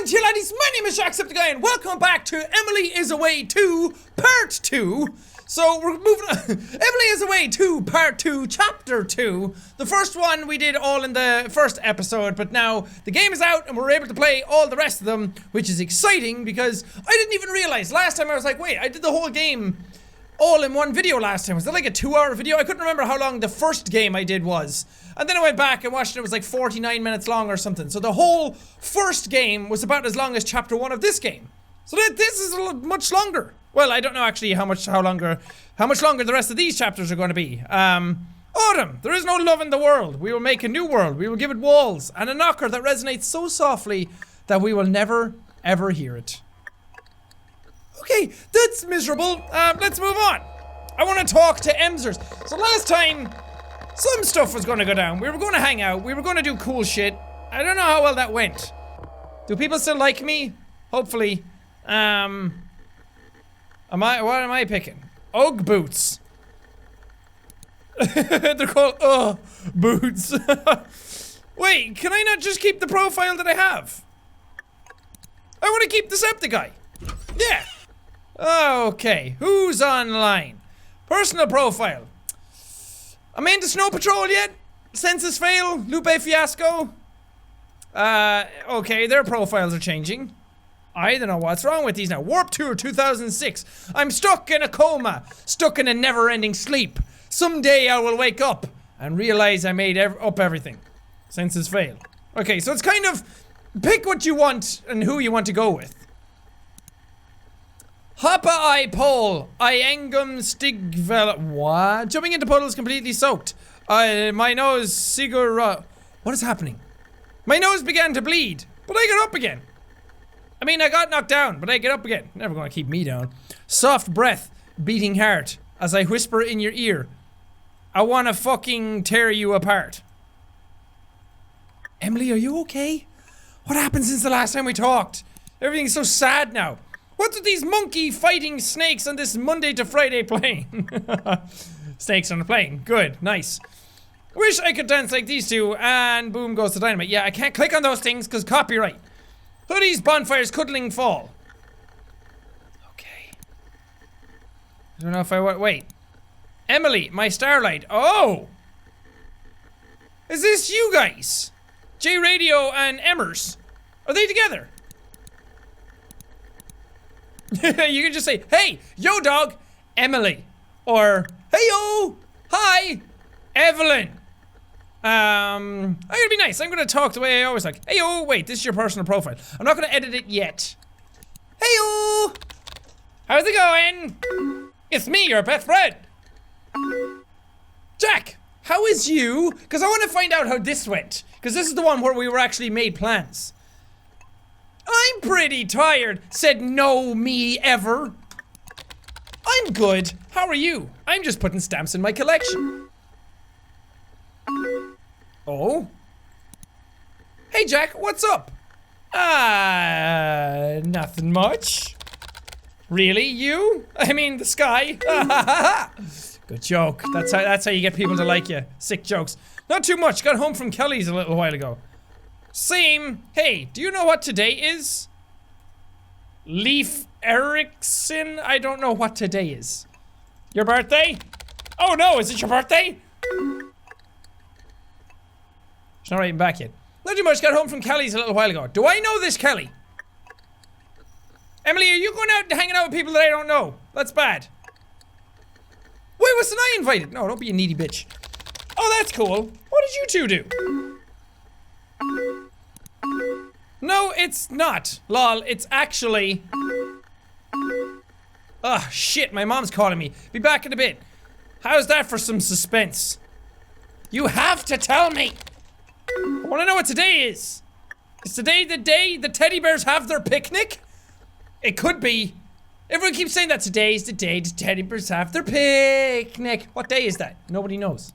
morning to you laddies, my name is Jacksepticeye and welcome back to Emily is Away 2 Part 2. So we're moving on. Emily is Away 2 Part 2 Chapter 2. The first one we did all in the first episode, but now the game is out and we're able to play all the rest of them, which is exciting because I didn't even realize. Last time I was like, wait, I did the whole game all in one video last time. Was that like a 2-hour video? I couldn't remember how long the first game I did was. And then I went back and watched it. It was like 49 minutes long or something. So the whole first game was about as long as chapter 1 of this game. So this is much longer. Well, I don't know actually how much longer the rest of these chapters are going to be. Autumn, there is no love in the world. We will make a new world. We will give it walls and a knocker that resonates so softly that we will never, ever hear it. Okay, that's miserable. Let's move on. I want to talk to Emsers. So last time, some stuff was going to go down. We were going to hang out. We were going to do cool shit. I don't know how well that went. Do people still like me? Hopefully. What am I picking? Ugg boots. They're called boots. Wait, can I not just keep the profile that I have? I want to keep the Septiceye. Yeah. Okay, who's online? Personal profile. Am I into Snow Patrol yet? Census fail? Lupe fiasco? Okay, their profiles are changing. I don't know what's wrong with these now. Warp Tour 2006. I'm stuck in a coma. Stuck in a never-ending sleep. Someday I will wake up and realize I made up everything. Census fail. Okay, so it's kind of pick what you want and who you want to go with. Hoppa I pole. I engum stigvel. What? Jumping into puddles completely soaked. My nose sigur. What is happening? My nose began to bleed, but I got up again. I mean, I got knocked down, but I get up again. Never gonna keep me down. Soft breath, beating heart, as I whisper in your ear. I wanna fucking tear you apart. Emily, are you okay? What happened since the last time we talked? Everything's so sad now. What's with these monkey fighting snakes on this Monday to Friday plane? Snakes on a plane. Good. Nice. Wish I could dance like these two, and boom goes the dynamite. Yeah, I can't click on those things because copyright. Hoodies, bonfires, cuddling, fall. Okay. I don't know if I wait. Emily, my starlight. Oh! Is this you guys? J Radio and Emmers. Are they together? You can just say, hey, yo dog, Emily. Or, hey yo, hi, Evelyn. I'm gonna be nice. I'm gonna talk the way I always like. Hey yo, wait, this is your personal profile. I'm not gonna edit it yet. Hey yo, how's it going? It's me, your best friend. Jack, how is you? Because I want to find out how this went. Because this is the one where we were actually made plans. I'm pretty tired, said no me ever. I'm good. How are you? I'm just putting stamps in my collection. Oh? Hey Jack, what's up? Nothing much. Really, you? I mean, the sky. Good joke. That's how you get people to like you. Sick jokes. Not too much. Got home from Kelly's a little while ago. Same. Hey, do you know what today is? Leif Erikson? I don't know what today is. Your birthday? Oh no, is it your birthday? She's not writing back yet. Not too much. Got home from Kelly's a little while ago. Do I know this Kelly? Emily, are you going out and hanging out with people that I don't know? That's bad. Wait, wasn't I invited? No, don't be a needy bitch. Oh, that's cool. What did you two do? No, it's not. Lol, it's actually... Ugh, shit, my mom's calling me. Be back in a bit. How's that for some suspense? You have to tell me! I wanna know what today is. Is today the day the teddy bears have their picnic? It could be. Everyone keeps saying that today's the day the teddy bears have their picnic. What day is that? Nobody knows.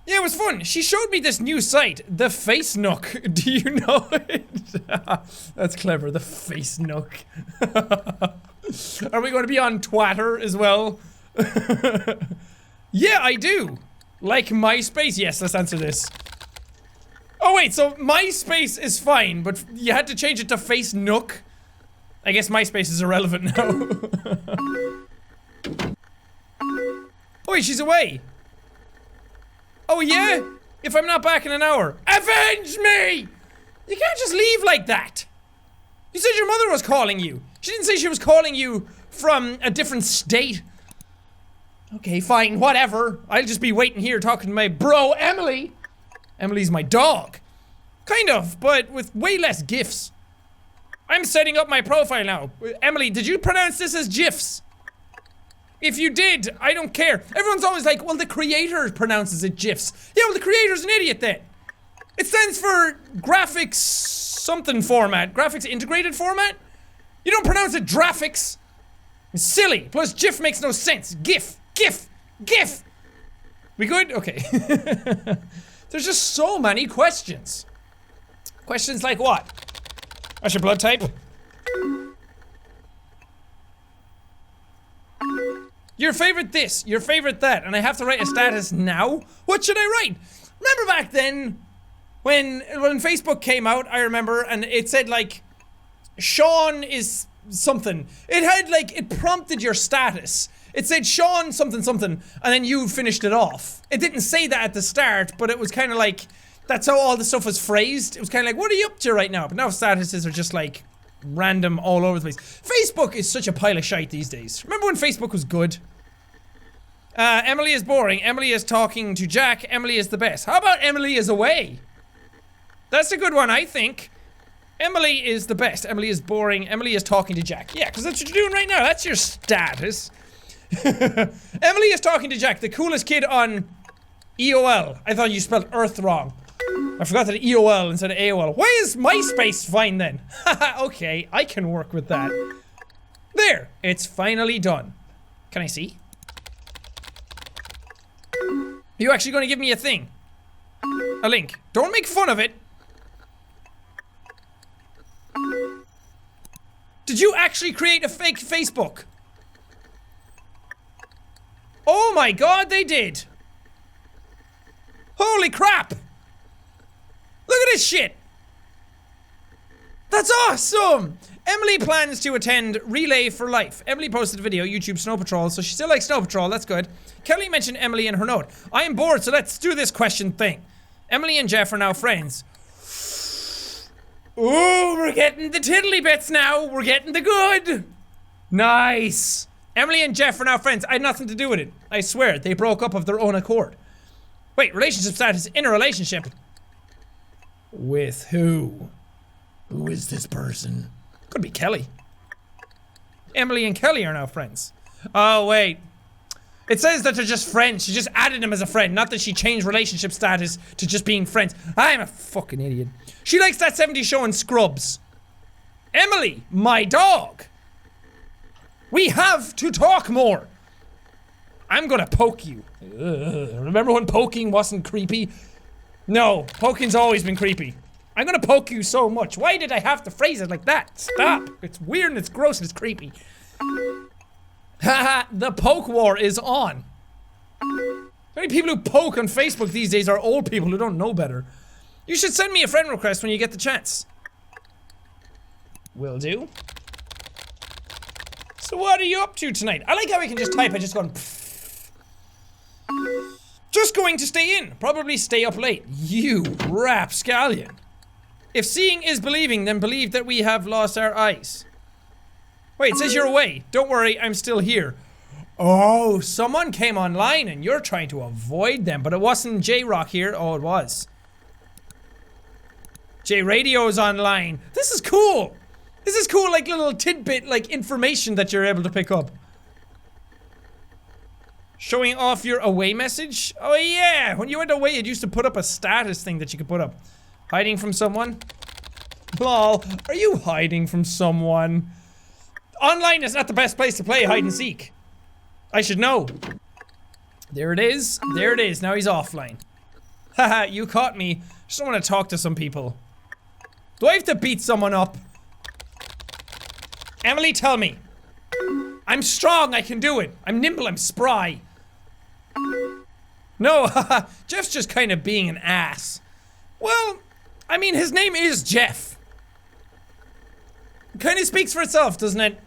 Yeah, it was fun. She showed me this new site, the Face Nook. Do you know it? That's clever, the Face Nook. Are we going to be on Twitter as well? Yeah, I do. Like MySpace? Yes, let's answer this. Oh wait, so MySpace is fine, but you had to change it to Face Nook? I guess MySpace is irrelevant now. Oh wait, she's away. Oh yeah? If I'm not back in an hour. Avenge me! You can't just leave like that. You said your mother was calling you. She didn't say she was calling you from a different state. Okay, fine, whatever. I'll just be waiting here talking to my bro, Emily. Emily's my dog. Kind of, but with way less gifs. I'm setting up my profile now. Emily, did you pronounce this as GIFs? If you did, I don't care. Everyone's always like, well, the creator pronounces it GIFs. Yeah, well, the creator's an idiot then. It stands for graphics something format. Graphics integrated format? You don't pronounce it graphics. It's silly. Plus, GIF makes no sense. GIF. We good? Okay. There's just so many questions. Questions like what? What's your blood type? Your favorite this, your favorite that, and I have to write a status now? What should I write? Remember back then, when Facebook came out, I remember, and it said like, Sean is something. It had like, it prompted your status. It said Sean something something, and then you finished it off. It didn't say that at the start, but it was kind of like, that's how all the stuff was phrased. It was kind of like, what are you up to right now? But now statuses are just like, random all over the place. Facebook is such a pile of shite these days. Remember when Facebook was good? Emily is boring. Emily is talking to Jack. Emily is the best. How about Emily is away? That's a good one, I think. Emily is the best. Emily is boring. Emily is talking to Jack. Yeah, because that's what you're doing right now. That's your status. Emily is talking to Jack, the coolest kid on EOL. I thought you spelled Earth wrong. I forgot that EOL instead of AOL. Why is MySpace fine then? Haha, okay, I can work with that. There, it's finally done. Can I see? Are you actually going to give me a thing? A link. Don't make fun of it. Did you actually create a fake Facebook? Oh my god, they did. Holy crap. Look at this shit. That's awesome. Emily plans to attend Relay for Life. Emily posted a video, YouTube Snow Patrol, so she still likes Snow Patrol, that's good. Kelly mentioned Emily in her note. I am bored, so let's do this question thing. Emily and Jeff are now friends. Ooh, we're getting the tiddly bits now. We're getting the good. Nice. Emily and Jeff are now friends. I had nothing to do with it. I swear, they broke up of their own accord. Wait, relationship status in a relationship. With who? Who is this person? Could be Kelly. Emily and Kelly are now friends. Oh, wait. It says that they're just friends. She just added him as a friend, not that she changed relationship status to just being friends. I'm a fucking idiot. She likes that 70s show and Scrubs. Emily, my dog. We have to talk more. I'm gonna poke you. Remember when poking wasn't creepy? No, poking's always been creepy. I'm gonna poke you so much. Why did I have to phrase it like that? Stop. It's weird and it's gross and it's creepy. Haha, the poke war is on. Many people who poke on Facebook these days are old people who don't know better. You should send me a friend request when you get the chance. Will do. So what are you up to tonight? I like how we can just type it, just going pfft. Just going to stay in. Probably stay up late. You rapscallion. If seeing is believing, then believe that we have lost our eyes. Wait, it says you're away. Don't worry, I'm still here. Oh, someone came online and you're trying to avoid them, but it wasn't J-Rock here. Oh, it was. J-Radio's online. This is cool. This is cool, like little tidbit, like information that you're able to pick up. Showing off your away message? Oh yeah, when you went away, it used to put up a status thing that you could put up. Hiding from someone? Lol, are you hiding from someone? Online is not the best place to play hide and seek. I should know. There it is. There it is. Now he's offline. Haha, you caught me. Just don't want to talk to some people. Do I have to beat someone up? Emily, tell me. I'm strong, I can do it. I'm nimble, I'm spry. No, haha, Jeff's just kind of being an ass. Well, I mean, his name is Jeff. Kind of speaks for itself, doesn't it?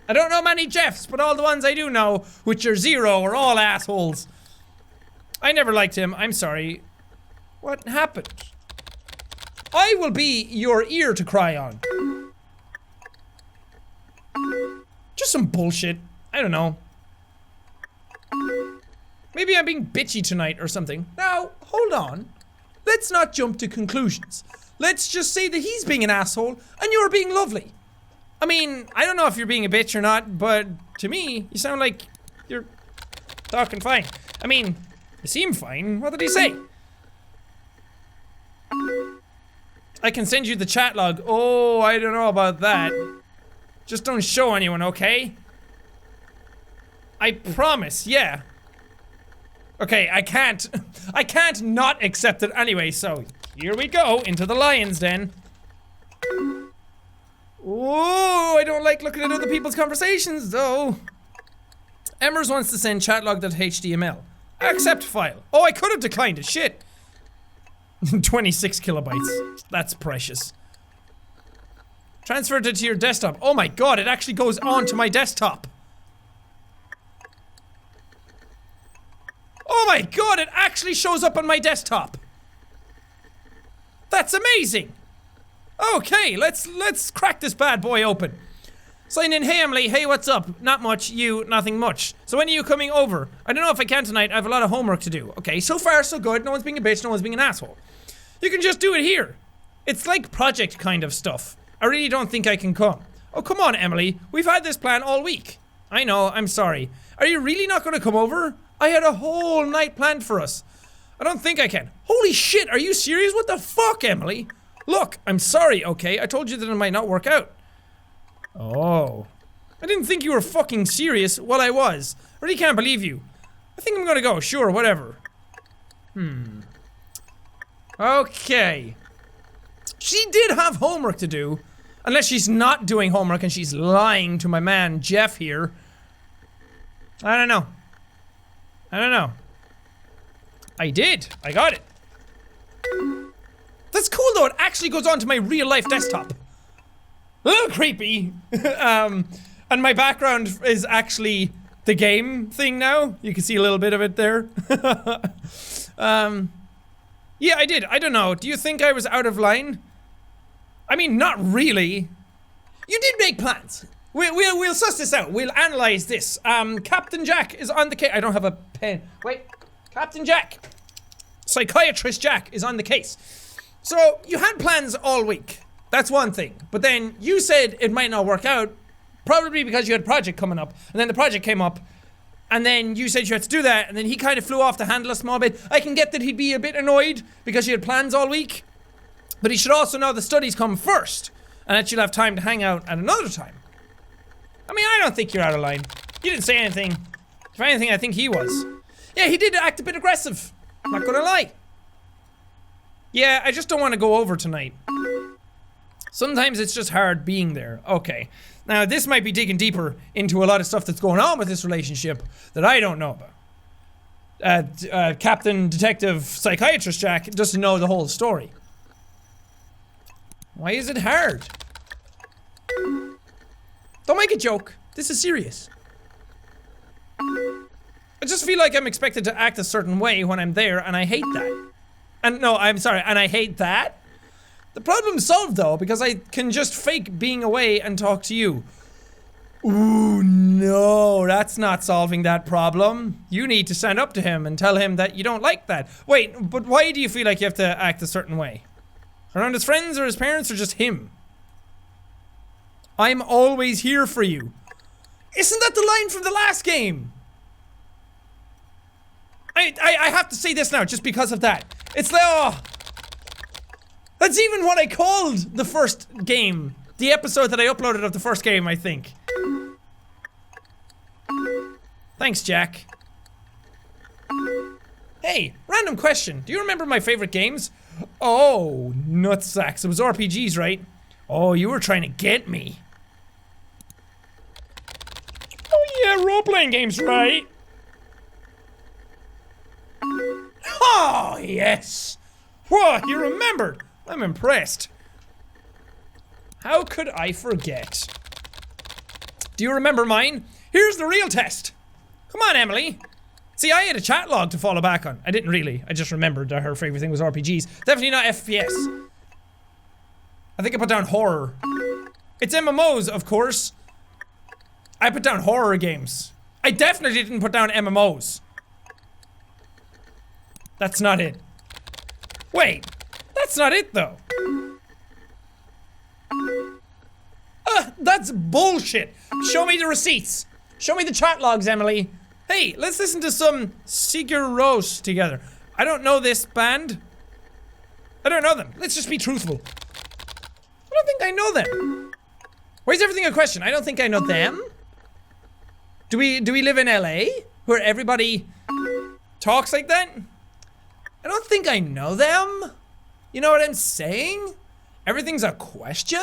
I don't know many Jeffs, but all the ones I do know, which are zero, are all assholes. I never liked him. I'm sorry. What happened? I will be your ear to cry on. Just some bullshit. I don't know. Maybe I'm being bitchy tonight or something. Now, hold on. Let's not jump to conclusions. Let's just say that he's being an asshole and you're being lovely. I mean, I don't know if you're being a bitch or not, but to me, you sound like you're talking fine. I mean, you seem fine. What did he say? I can send you the chat log. Oh, I don't know about that. Just don't show anyone, okay? I promise, yeah. Okay, I can't not accept it anyway, so here we go, into the lion's den. Oh, I don't like looking at other people's conversations, though. Emmers wants to send chatlog.html. Accept file. Oh, I could have declined it, shit. 26 kilobytes. That's precious. Transferred it to your desktop. Oh my god, it actually goes onto my desktop. Oh my god, it actually shows up on my desktop. That's amazing. Okay, let's crack this bad boy open. Sign in. Hey Emily, hey, what's up? Not much, you, nothing much. So when are you coming over? I don't know if I can tonight, I have a lot of homework to do. Okay, so far so good, no one's being a bitch, no one's being an asshole. You can just do it here. It's like project kind of stuff. I really don't think I can come. Oh, come on, Emily, we've had this plan all week. I know, I'm sorry. Are you really not gonna come over? I had a whole night planned for us. I don't think I can. Holy shit, are you serious? What the fuck, Emily? Look, I'm sorry, okay? I told you that it might not work out. Oh. I didn't think you were fucking serious. Well, I was. I really can't believe you. I think I'm gonna go. Sure, whatever. Okay. She did have homework to do. Unless she's not doing homework and she's lying to my man, Jeff, here. I don't know. I don't know. I did. I got it. That's cool though, it actually goes onto my real life desktop. A little creepy. And my background is actually the game thing now. You can see a little bit of it there. Yeah, I did. I don't know. Do you think I was out of line? I mean, not really. You did make plans. We'll suss this out. We'll analyze this. Captain Jack is on the case. I don't have a pen. Wait. Captain Jack. Psychiatrist Jack is on the case. So, you had plans all week. That's one thing. But then, you said it might not work out. Probably because you had a project coming up. And then the project came up. And then you said you had to do that. And then he kind of flew off the handle a small bit. I can get that he'd be a bit annoyed because you had plans all week. But he should also know the studies come first. And that you'll have time to hang out at another time. I mean, I don't think you're out of line. You didn't say anything. If anything, I think he was. Yeah, he did act a bit aggressive. I'm not gonna lie. Yeah, I just don't want to go over tonight. Sometimes it's just hard being there. Okay. Now, this might be digging deeper into a lot of stuff that's going on with this relationship that I don't know about. Captain Detective Psychiatrist Jack doesn't know the whole story. Why is it hard? Don't make a joke. This is serious. I just feel like I'm expected to act a certain way when I'm there, and I hate that. And no, I'm sorry, and I hate that. The problem's solved though, because I can just fake being away and talk to you. Ooh, no, that's not solving that problem. You need to stand up to him and tell him that you don't like that. Wait, but why do you feel like you have to act a certain way? Around his friends or his parents or just him? I'm always here for you. Isn't that the line from the last game? I have to say this now just because of that. It's like, oh. That's even what I called the first game. The episode that I uploaded of the first game, I think. Thanks, Jack. Hey, random question. Do you remember my favorite games? Oh, nutsacks. It was RPGs, right? Oh, you were trying to get me. Oh yeah, role-playing games, right? Oh, yes. Whoa, you remembered. I'm impressed. How could I forget? Do you remember mine? Here's the real test. Come on, Emily. See, I had a chat log to follow back on. I didn't really. I just remembered that her favorite thing was RPGs. Definitely not FPS. I think I put down horror. It's MMOs, of course. I put down horror games. I definitely didn't put down MMOs. That's not it. Wait, that's not it though. That's bullshit. Show me the receipts. Show me the chat logs, Emily. Hey, let's listen to some Sigur Rós together. I don't know this band. I don't know them. Let's just be truthful. I don't think I know them. Why is everything a question? I don't think I know them. Do we live in LA? Where everybody talks like that? I don't think I know them. You know what I'm saying? Everything's a question?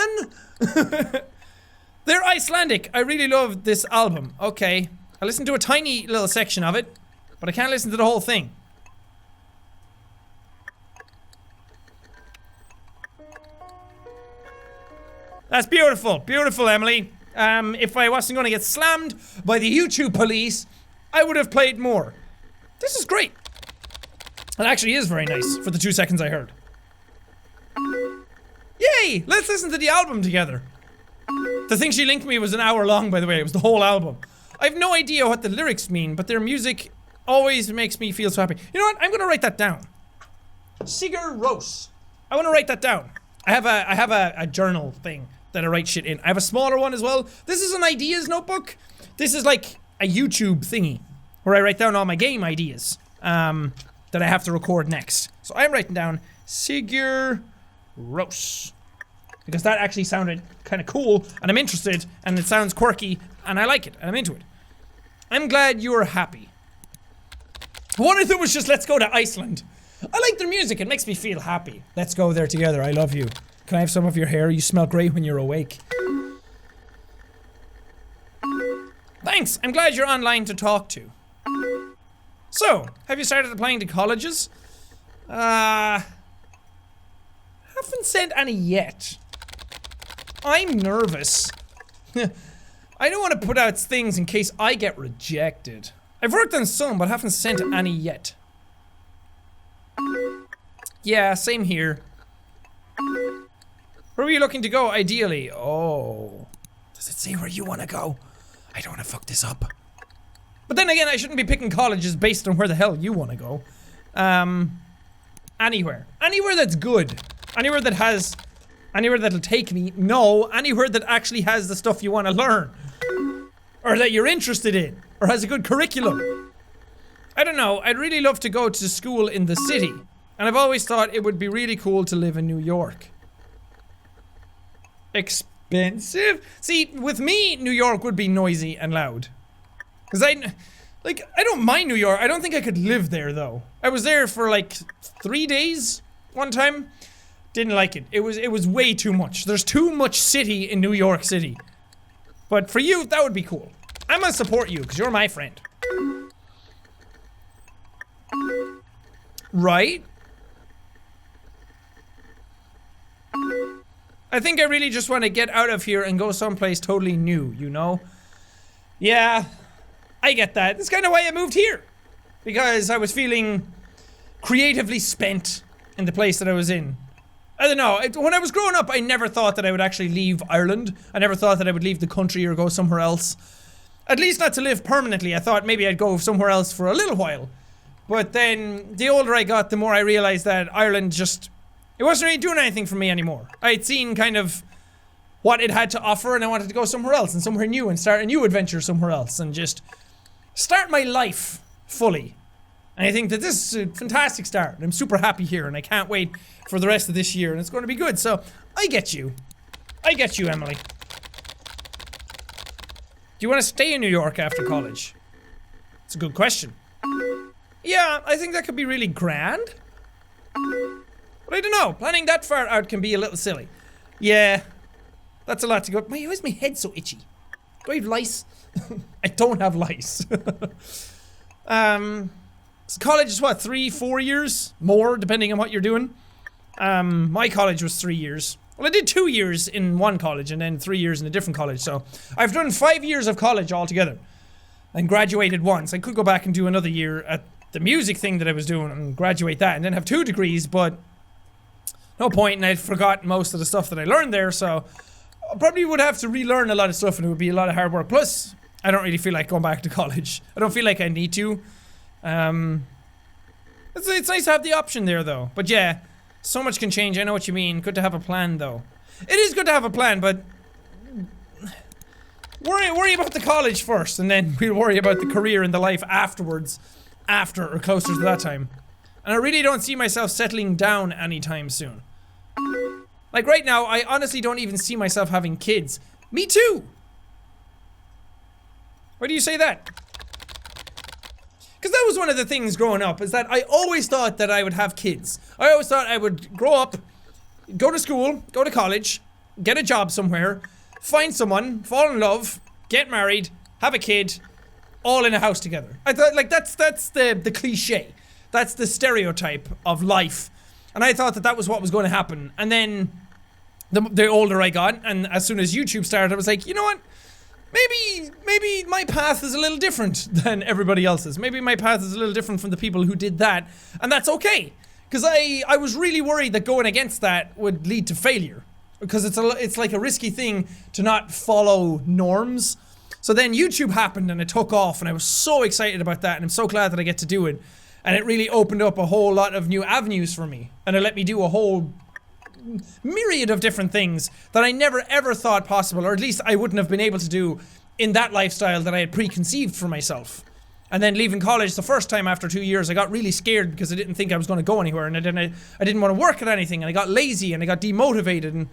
They're Icelandic. I really love this album. Okay. I listened to a tiny little section of it, but I can't listen to the whole thing. That's beautiful. Beautiful, Emily. If I wasn't going to get slammed by the YouTube police, I would have played more. This is great. It actually is very nice for the 2 seconds I heard. Yay! Let's listen to the album together. The thing she linked me was an hour long, by the way. It was the whole album. I have no idea what the lyrics mean, but their music always makes me feel so happy. You know what? I'm gonna write that down. Sigur Rós. I wanna write that down. I have a journal thing that I write shit in. I have a smaller one as well. This is an ideas notebook. This is like a YouTube thingy where I write down all my game ideas that I have to record next. So I'm writing down Sigur Rós because that actually sounded kind of cool and I'm interested and it sounds quirky and I like it and I'm into it. I'm glad you're happy. What if it was just let's go to Iceland? I like their music, it makes me feel happy. Let's go there together, I love you. Can I have some of your hair? You smell great when you're awake. Thanks, I'm glad you're online to talk to. So, have you started applying to colleges? Haven't sent any yet. I'm nervous. I don't want to put out things in case I get rejected. I've worked on some, but haven't sent any yet. Yeah, same here. Where are you looking to go, ideally? Oh. Does it say where you want to go? I don't want to fuck this up. But then again, I shouldn't be picking colleges based on where the hell you want to go. Anywhere. Anywhere that's good. Anywhere that has... Anywhere that'll take me. No, anywhere that actually has the stuff you want to learn. Or that you're interested in. Or has a good curriculum. I don't know, I'd really love to go to school in the city. And I've always thought it would be really cool to live in New York. Expensive? See, with me, New York would be noisy and loud. Cause I don't mind New York. I don't think I could live there though. I was there for like 3 days one time. Didn't like it. It was way too much. There's too much city in New York City. But for you, that would be cool. I'm gonna support you because you're my friend. Right? I think I really just want to get out of here and go someplace totally new, you know? Yeah, I get that. That's kind of why I moved here. Because I was feeling creatively spent in the place that I was in. I don't know, when I was growing up, I never thought that I would actually leave Ireland. I never thought that I would leave the country or go somewhere else. At least not to live permanently. I thought maybe I'd go somewhere else for a little while. But then, the older I got, the more I realized that Ireland just... It wasn't really doing anything for me anymore. I had seen kind of what it had to offer and I wanted to go somewhere else and somewhere new and start a new adventure somewhere else and just start my life fully. And I think that this is a fantastic start. I'm super happy here and I can't wait for the rest of this year and it's going to be good. So, I get you. I get you, Emily. Do you want to stay in New York after college? It's a good question. Yeah, I think that could be really grand. But I don't know, planning that far out can be a little silly. Yeah, that's a lot to go. Why is my head so itchy? Do I have lice? I don't have lice. So college is what, 3-4 years? More, depending on what you're doing. My college was 3 years. Well, I did 2 years in one college and then 3 years in a different college. So I've done 5 years of college altogether and graduated once. I could go back and do another year at the music thing that I was doing and graduate that and then have 2 degrees, but no point, and I'd forgotten most of the stuff that I learned there, so I probably would have to relearn a lot of stuff and it would be a lot of hard work. Plus, I don't really feel like going back to college. I don't feel like I need to. It's nice to have the option there though. But yeah, so much can change, I know what you mean. Good to have a plan though. It is good to have a plan, but worry about the college first and then we'll worry about the career and the life afterwards. After or closer to that time. And I really don't see myself settling down anytime soon. Like right now, I honestly don't even see myself having kids. Me too! Why do you say that? Because that was one of the things growing up, is that I always thought that I would have kids. I always thought I would grow up, go to school, go to college, get a job somewhere, find someone, fall in love, get married, have a kid, all in a house together. I thought, like, that's the cliche. That's the stereotype of life. And I thought that that was what was going to happen. And then, the older I got, and as soon as YouTube started, I was like, you know what? Maybe my path is a little different than everybody else's. Maybe my path is a little different from the people who did that. And that's okay. Because I was really worried that going against that would lead to failure. Because it's like a risky thing to not follow norms. So then YouTube happened and it took off and I was so excited about that and I'm so glad that I get to do it. And it really opened up a whole lot of new avenues for me. And it let me do a whole myriad of different things that I never ever thought possible, or at least I wouldn't have been able to do in that lifestyle that I had preconceived for myself. And then leaving college the first time after 2 years, I got really scared because I didn't think I was going to go anywhere and I didn't want to work at anything and I got lazy and I got demotivated and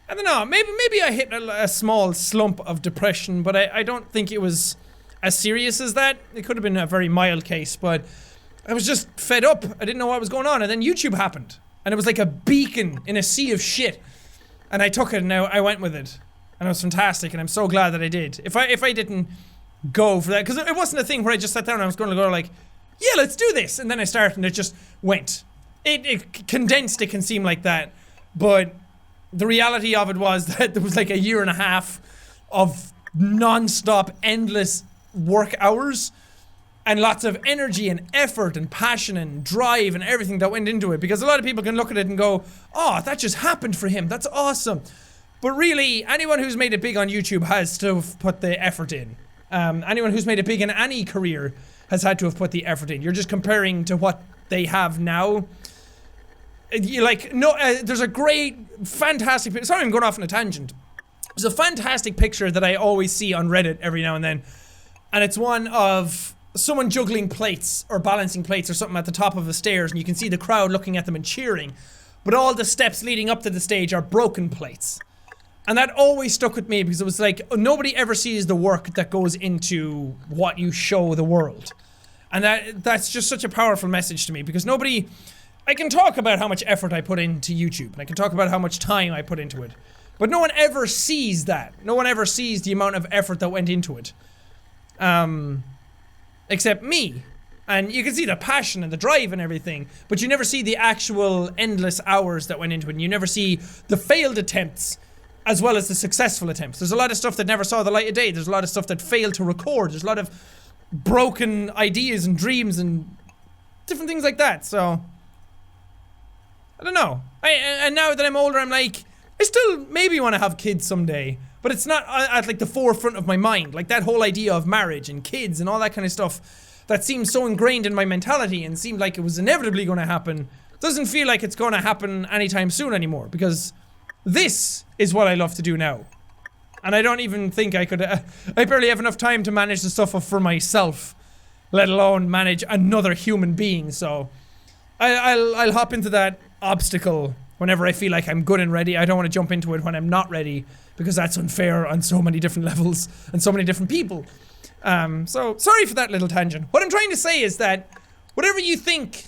I don't know, maybe I hit a small slump of depression, but I don't think it was as serious as that. It could have been a very mild case, but I was just fed up. I didn't know what was going on, and then YouTube happened. And it was like a beacon in a sea of shit. And I took it and I went with it. And it was fantastic, and I'm so glad that I did. If I didn't go for that, because it wasn't a thing where I just sat down and I was going to go like, yeah, let's do this. And then I started and it just went. It condensed, it can seem like that, but the reality of it was that there was like a year and a half of non-stop, endless work hours and lots of energy and effort and passion and drive and everything that went into it. Because a lot of people can look at it and go, oh, that just happened for him. That's awesome. But really, anyone who's made it big on YouTube has to have put the effort in. Anyone who's made it big in any career has had to have put the effort in. You're just comparing to what they have now. There's a great, fantastic, sorry I'm going off on a tangent. There's a fantastic picture that I always see on Reddit every now and then. And it's one of someone juggling plates or balancing plates or something at the top of the stairs, and you can see the crowd looking at them and cheering. But all the steps leading up to the stage are broken plates. And that always stuck with me because it was like, nobody ever sees the work that goes into what you show the world. And that's just such a powerful message to me because nobody... I can talk about how much effort I put into YouTube, and I can talk about how much time I put into it. But no one ever sees that. No one ever sees the amount of effort that went into it. Except me. And you can see the passion and the drive and everything, but you never see the actual endless hours that went into it, and you never see the failed attempts as well as the successful attempts. There's a lot of stuff that never saw the light of day. There's a lot of stuff that failed to record. There's a lot of broken ideas and dreams and different things like that, so... I don't know. And now that I'm older, I'm like, I still maybe want to have kids someday, but it's not at like the forefront of my mind. Like that whole idea of marriage and kids and all that kind of stuff that seemed so ingrained in my mentality and seemed like it was inevitably going to happen doesn't feel like it's going to happen anytime soon anymore, because this is what I love to do now. And I don't even think I could, I barely have enough time to manage the stuff for myself, let alone manage another human being, so I'll hop into that obstacle whenever I feel like I'm good and ready. I don't want to jump into it when I'm not ready, because that's unfair on so many different levels and so many different people. So sorry for that little tangent. What I'm trying to say is that whatever you think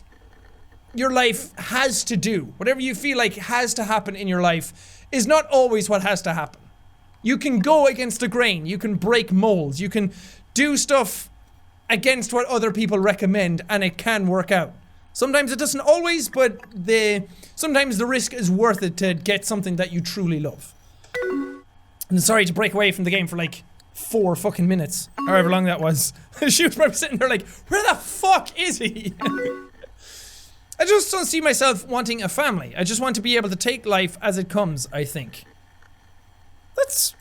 your life has to do, whatever you feel like has to happen in your life, is not always what has to happen. You can go against the grain, you can break molds, you can do stuff against what other people recommend, and it can work out. Sometimes it doesn't always, but sometimes the risk is worth it to get something that you truly love. And sorry to break away from the game for like 4 fucking minutes, however long that was. She was probably sitting there like, where the fuck is he? I just don't see myself wanting a family. I just want to be able to take life as it comes, I think. That's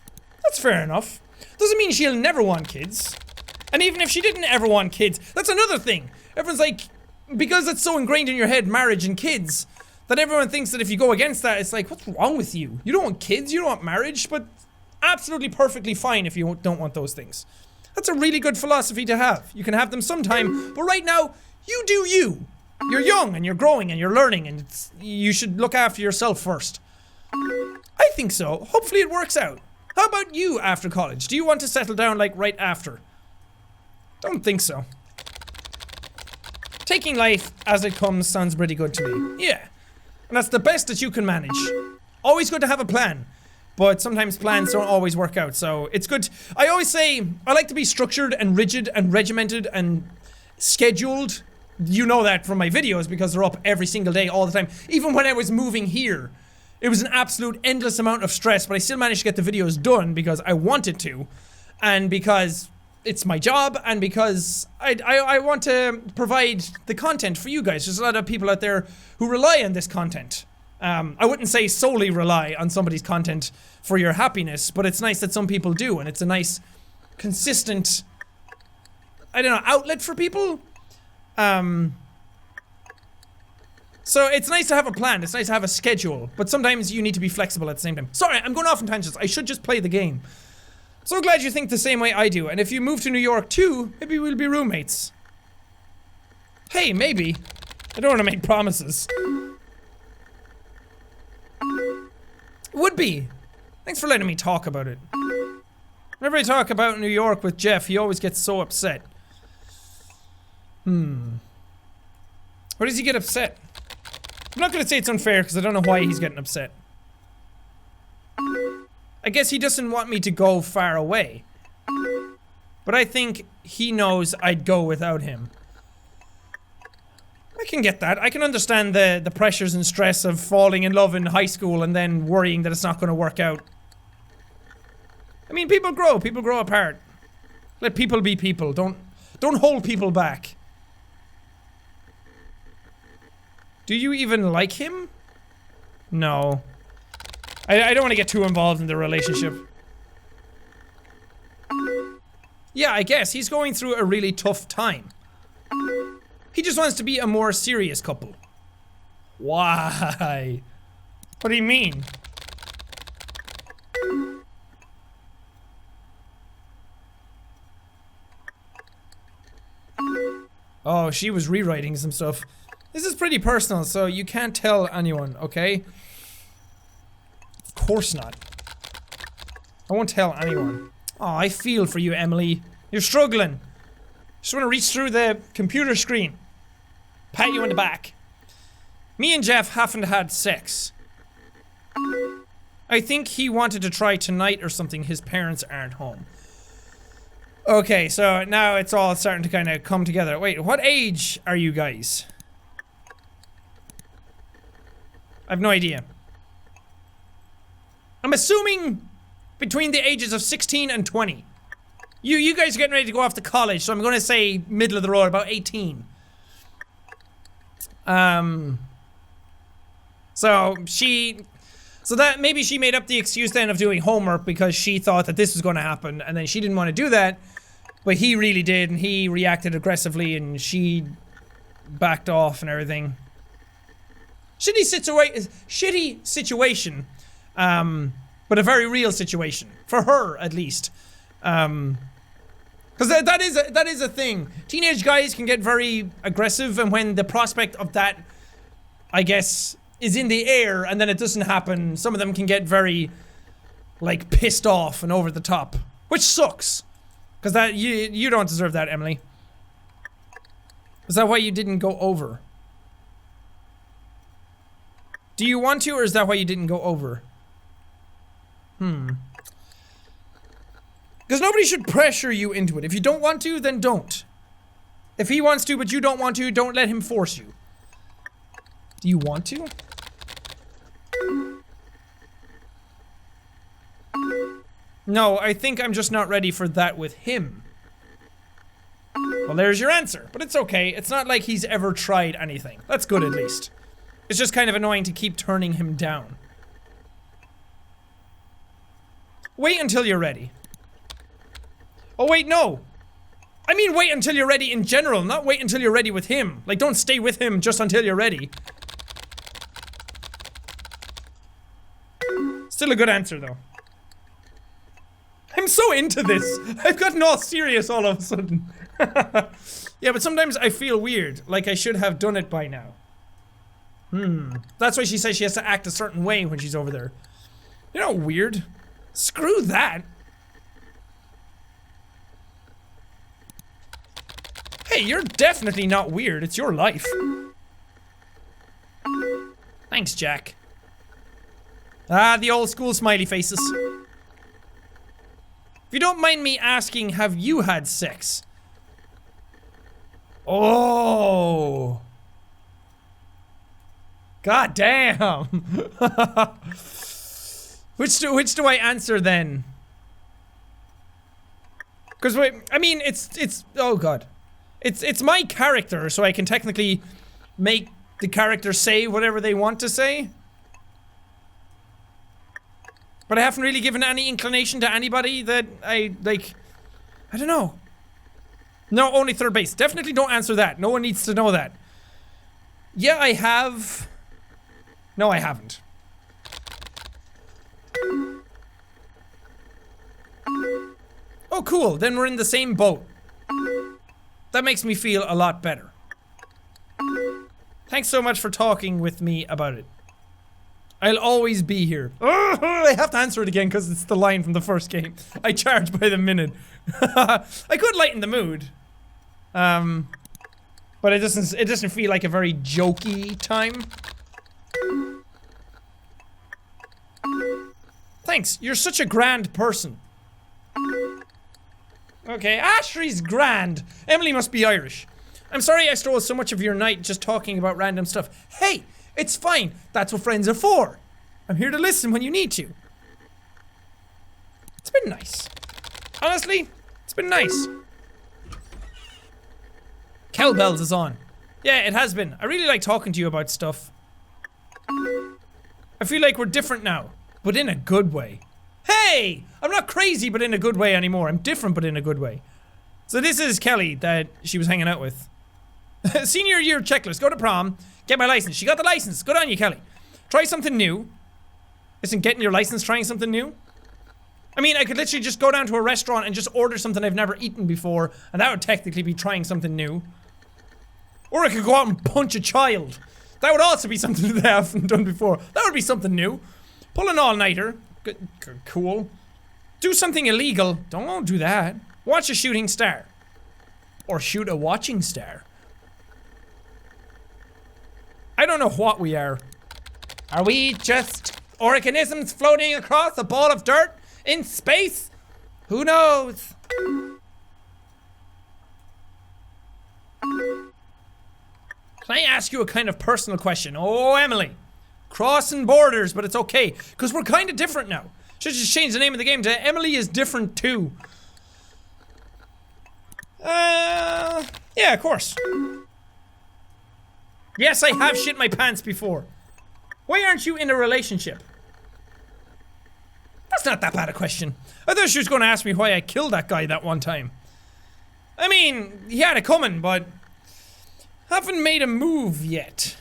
fair enough. Doesn't mean she'll never want kids. And even if she didn't ever want kids, that's another thing. Everyone's like, because it's so ingrained in your head, marriage and kids, that everyone thinks that if you go against that, it's like, what's wrong with you? You don't want kids, you don't want marriage, but absolutely perfectly fine if you don't want those things. That's a really good philosophy to have. You can have them sometime, but right now, you do you. You're young and you're growing and you're learning, and you should look after yourself first. I think so. Hopefully it works out. How about you after college? Do you want to settle down like right after? Don't think so. Taking life as it comes sounds pretty good to me. Yeah. And that's the best that you can manage. Always good to have a plan. But sometimes plans don't always work out, so it's good. I always say, I like to be structured and rigid and regimented and scheduled. You know that from my videos because they're up every single day, all the time. Even when I was moving here, it was an absolute endless amount of stress, but I still managed to get the videos done because I wanted to. And because it's my job, and because I want to provide the content for you guys. There's a lot of people out there who rely on this content. I wouldn't say solely rely on somebody's content for your happiness, but it's nice that some people do, and it's a nice, consistent, I don't know, outlet for people. So it's nice to have a plan, it's nice to have a schedule, but sometimes you need to be flexible at the same time. Sorry, I'm going off on tangents, I should just play the game. So glad you think the same way I do, and if you move to New York too, maybe we'll be roommates. Hey, maybe. I don't want to make promises. Would be. Thanks for letting me talk about it. Whenever I talk about New York with Jeff, he always gets so upset. Why does he get upset? I'm not gonna say it's unfair because I don't know why he's getting upset. I guess he doesn't want me to go far away. But I think he knows I'd go without him. I can get that. I can understand the pressures and stress of falling in love in high school and then worrying that it's not going to work out. I mean, people grow apart. Let people be people. Don't hold people back. Do you even like him? No. I don't want to get too involved in the relationship. Yeah, I guess he's going through a really tough time. He just wants to be a more serious couple. Why? What do you mean? Oh, she was rewriting some stuff. This is pretty personal, so you can't tell anyone, okay? Of course not. I won't tell anyone. Oh, I feel for you, Emily. You're struggling. Just want to reach through the computer screen. Pat you on the back. Me and Jeff haven't had sex. I think he wanted to try tonight or something. His parents aren't home. Okay, so now it's all starting to kind of come together. Wait, what age are you guys? I have no idea. I'm assuming between the ages of 16 and 20. You guys are getting ready to go off to college, so I'm gonna say middle of the road, about 18. So that maybe she made up the excuse then of doing homework because she thought that this was gonna happen, and then she didn't want to do that, but he really did, and he reacted aggressively, and she backed off and everything. Shitty situation, but a very real situation for her at least. Because that is a thing. Teenage guys can get very aggressive, and when the prospect of that, I guess, is in the air and then it doesn't happen, some of them can get very, like, pissed off and over the top, which sucks. Because that you don't deserve that, Emily. Is that why you didn't go over? Do you want to, or is that why you didn't go over? Because nobody should pressure you into it. If you don't want to, then don't. If he wants to, but you don't want to, don't let him force you. Do you want to? No, I think I'm just not ready for that with him. Well, there's your answer, but it's okay. It's not like he's ever tried anything. That's good, at least. It's just kind of annoying to keep turning him down. Wait until you're ready. Oh, wait, no. I mean, wait until you're ready in general, not wait until you're ready with him. Like, don't stay with him just until you're ready. Still a good answer, though. I'm so into this. I've gotten all serious all of a sudden. Yeah, but sometimes I feel weird, like I should have done it by now. That's why she says she has to act a certain way when she's over there. You know, weird. Screw that. Hey, you're definitely not weird. It's your life. Thanks, Jack. Ah, the old school smiley faces. If you don't mind me asking, have you had sex? Oh. God damn. Which do I answer then? Because wait, I mean, it's oh god. It's my character, so I can technically make the character say whatever they want to say. But I haven't really given any inclination to anybody that I, like, I don't know. No, only third base. Definitely don't answer that. No one needs to know that. Yeah, I have. No, I haven't. Oh, cool. Then we're in the same boat. That makes me feel a lot better. Thanks so much for talking with me about it. I'll always be here. Oh, I have to answer it again because it's the line from the first game. I charge by the minute. I could lighten the mood. But it doesn't feel like a very jokey time. Thanks, you're such a grand person. Okay, Ashley's grand. Emily must be Irish. I'm sorry I stole so much of your night just talking about random stuff. Hey, it's fine. That's what friends are for. I'm here to listen when you need to. It's been nice. Honestly, it's been nice. Cowbells is on. Yeah, it has been. I really like talking to you about stuff. I feel like we're different now, but in a good way. Hey! I'm not crazy, but in a good way anymore. I'm different, but in a good way. So this is Kelly that she was hanging out with. Senior year checklist. Go to prom. Get my license. She got the license. Good on you, Kelly. Try something new. Isn't getting your license trying something new? I mean, I could literally just go down to a restaurant and just order something I've never eaten before, and that would technically be trying something new. Or I could go out and punch a child. That would also be something that I haven't done before. That would be something new. Pull an all-nighter. Cool. Do something illegal. Don't do that. Watch a shooting star. Or shoot a watching star. I don't know what we are. Are we just organisms floating across a ball of dirt in space? Who knows? Can I ask you a kind of personal question? Oh, Emily. Crossing borders, but it's okay. Because we're kind of different now. Should just change the name of the game to Emily is Different Too. Yeah, of course. Yes, I have shit my pants before. Why aren't you in a relationship? That's not that bad a question. I thought she was going to ask me why I killed that guy that one time. I mean, he had it coming, but haven't made a move yet.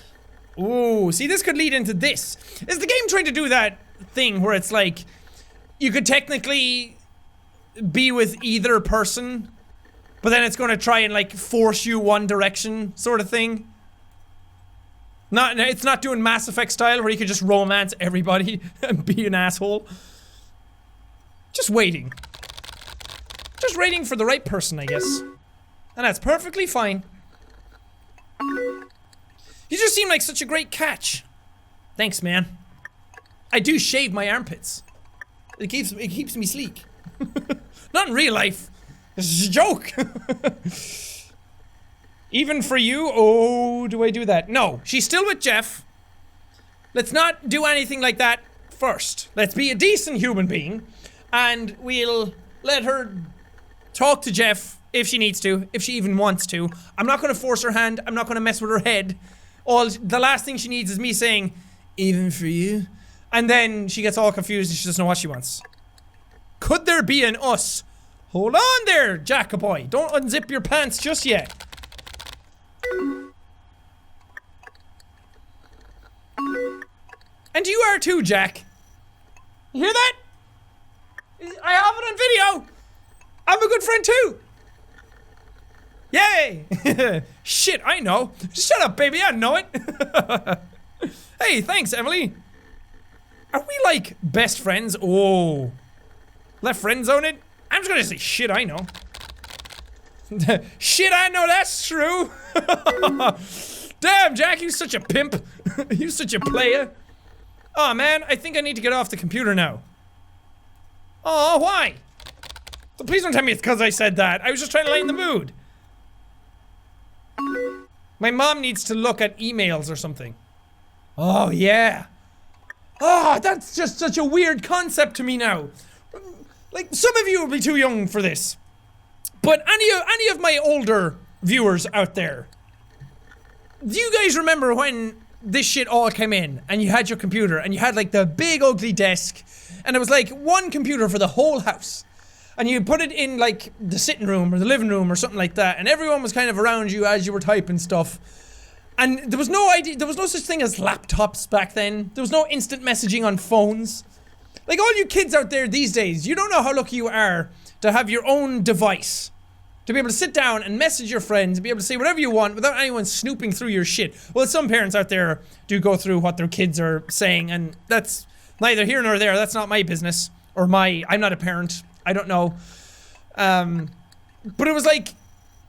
Ooh, see, this could lead into this. Is the game trying to do that thing where it's like, you could technically be with either person, but then it's going to try and like force you one direction sort of thing? It's not doing Mass Effect style where you could just romance everybody and be an asshole. Just waiting. Just waiting for the right person, I guess. And that's perfectly fine. You just seem like such a great catch. Thanks, man. I do shave my armpits. It keeps me sleek. Not in real life. This is a joke. Even for you? Oh, do I do that? No. She's still with Jeff. let's not do anything like that first. Let's be a decent human being, and we'll let her talk to Jeff if she needs to, if she even wants to. I'm not gonna force her hand. I'm not gonna mess with her head. The last thing she needs is me saying, even for you. And then she gets all confused and she doesn't know what she wants. Could there be an us? Hold on there, Jackaboy. Don't unzip your pants just yet. And you are too, Jack. You hear that? I have it on video. I'm a good friend too. Yay! Shit, I know. Shut up, baby, I know it. Hey, thanks, Emily. Are we like best friends? Oh. Let friend zone it? I'm just gonna say shit, I know. Shit, I know that's true. Damn, Jack, you're such a pimp. You're such a player. Oh man, I think I need to get off the computer now. Oh, why? So please don't tell me it's because I said that. I was just trying to lighten the mood. My mom needs to look at emails or something. Oh, yeah. Oh, that's just such a weird concept to me now. Like, some of you will be too young for this. But any of my older viewers out there, do you guys remember when this shit all came in and you had your computer and you had like the big ugly desk and it was like one computer for the whole house? And you put it in like the sitting room or the living room or something like that, and everyone was kind of around you as you were typing stuff. And there was no such thing as laptops back then. There was no instant messaging on phones. Like all you kids out there these days, you don't know how lucky you are to have your own device. To be able to sit down and message your friends, be able to say whatever you want without anyone snooping through your shit. Well, some parents out there do go through what their kids are saying, and that's neither here nor there. That's not my business. Or I'm not a parent. I don't know. But it was like,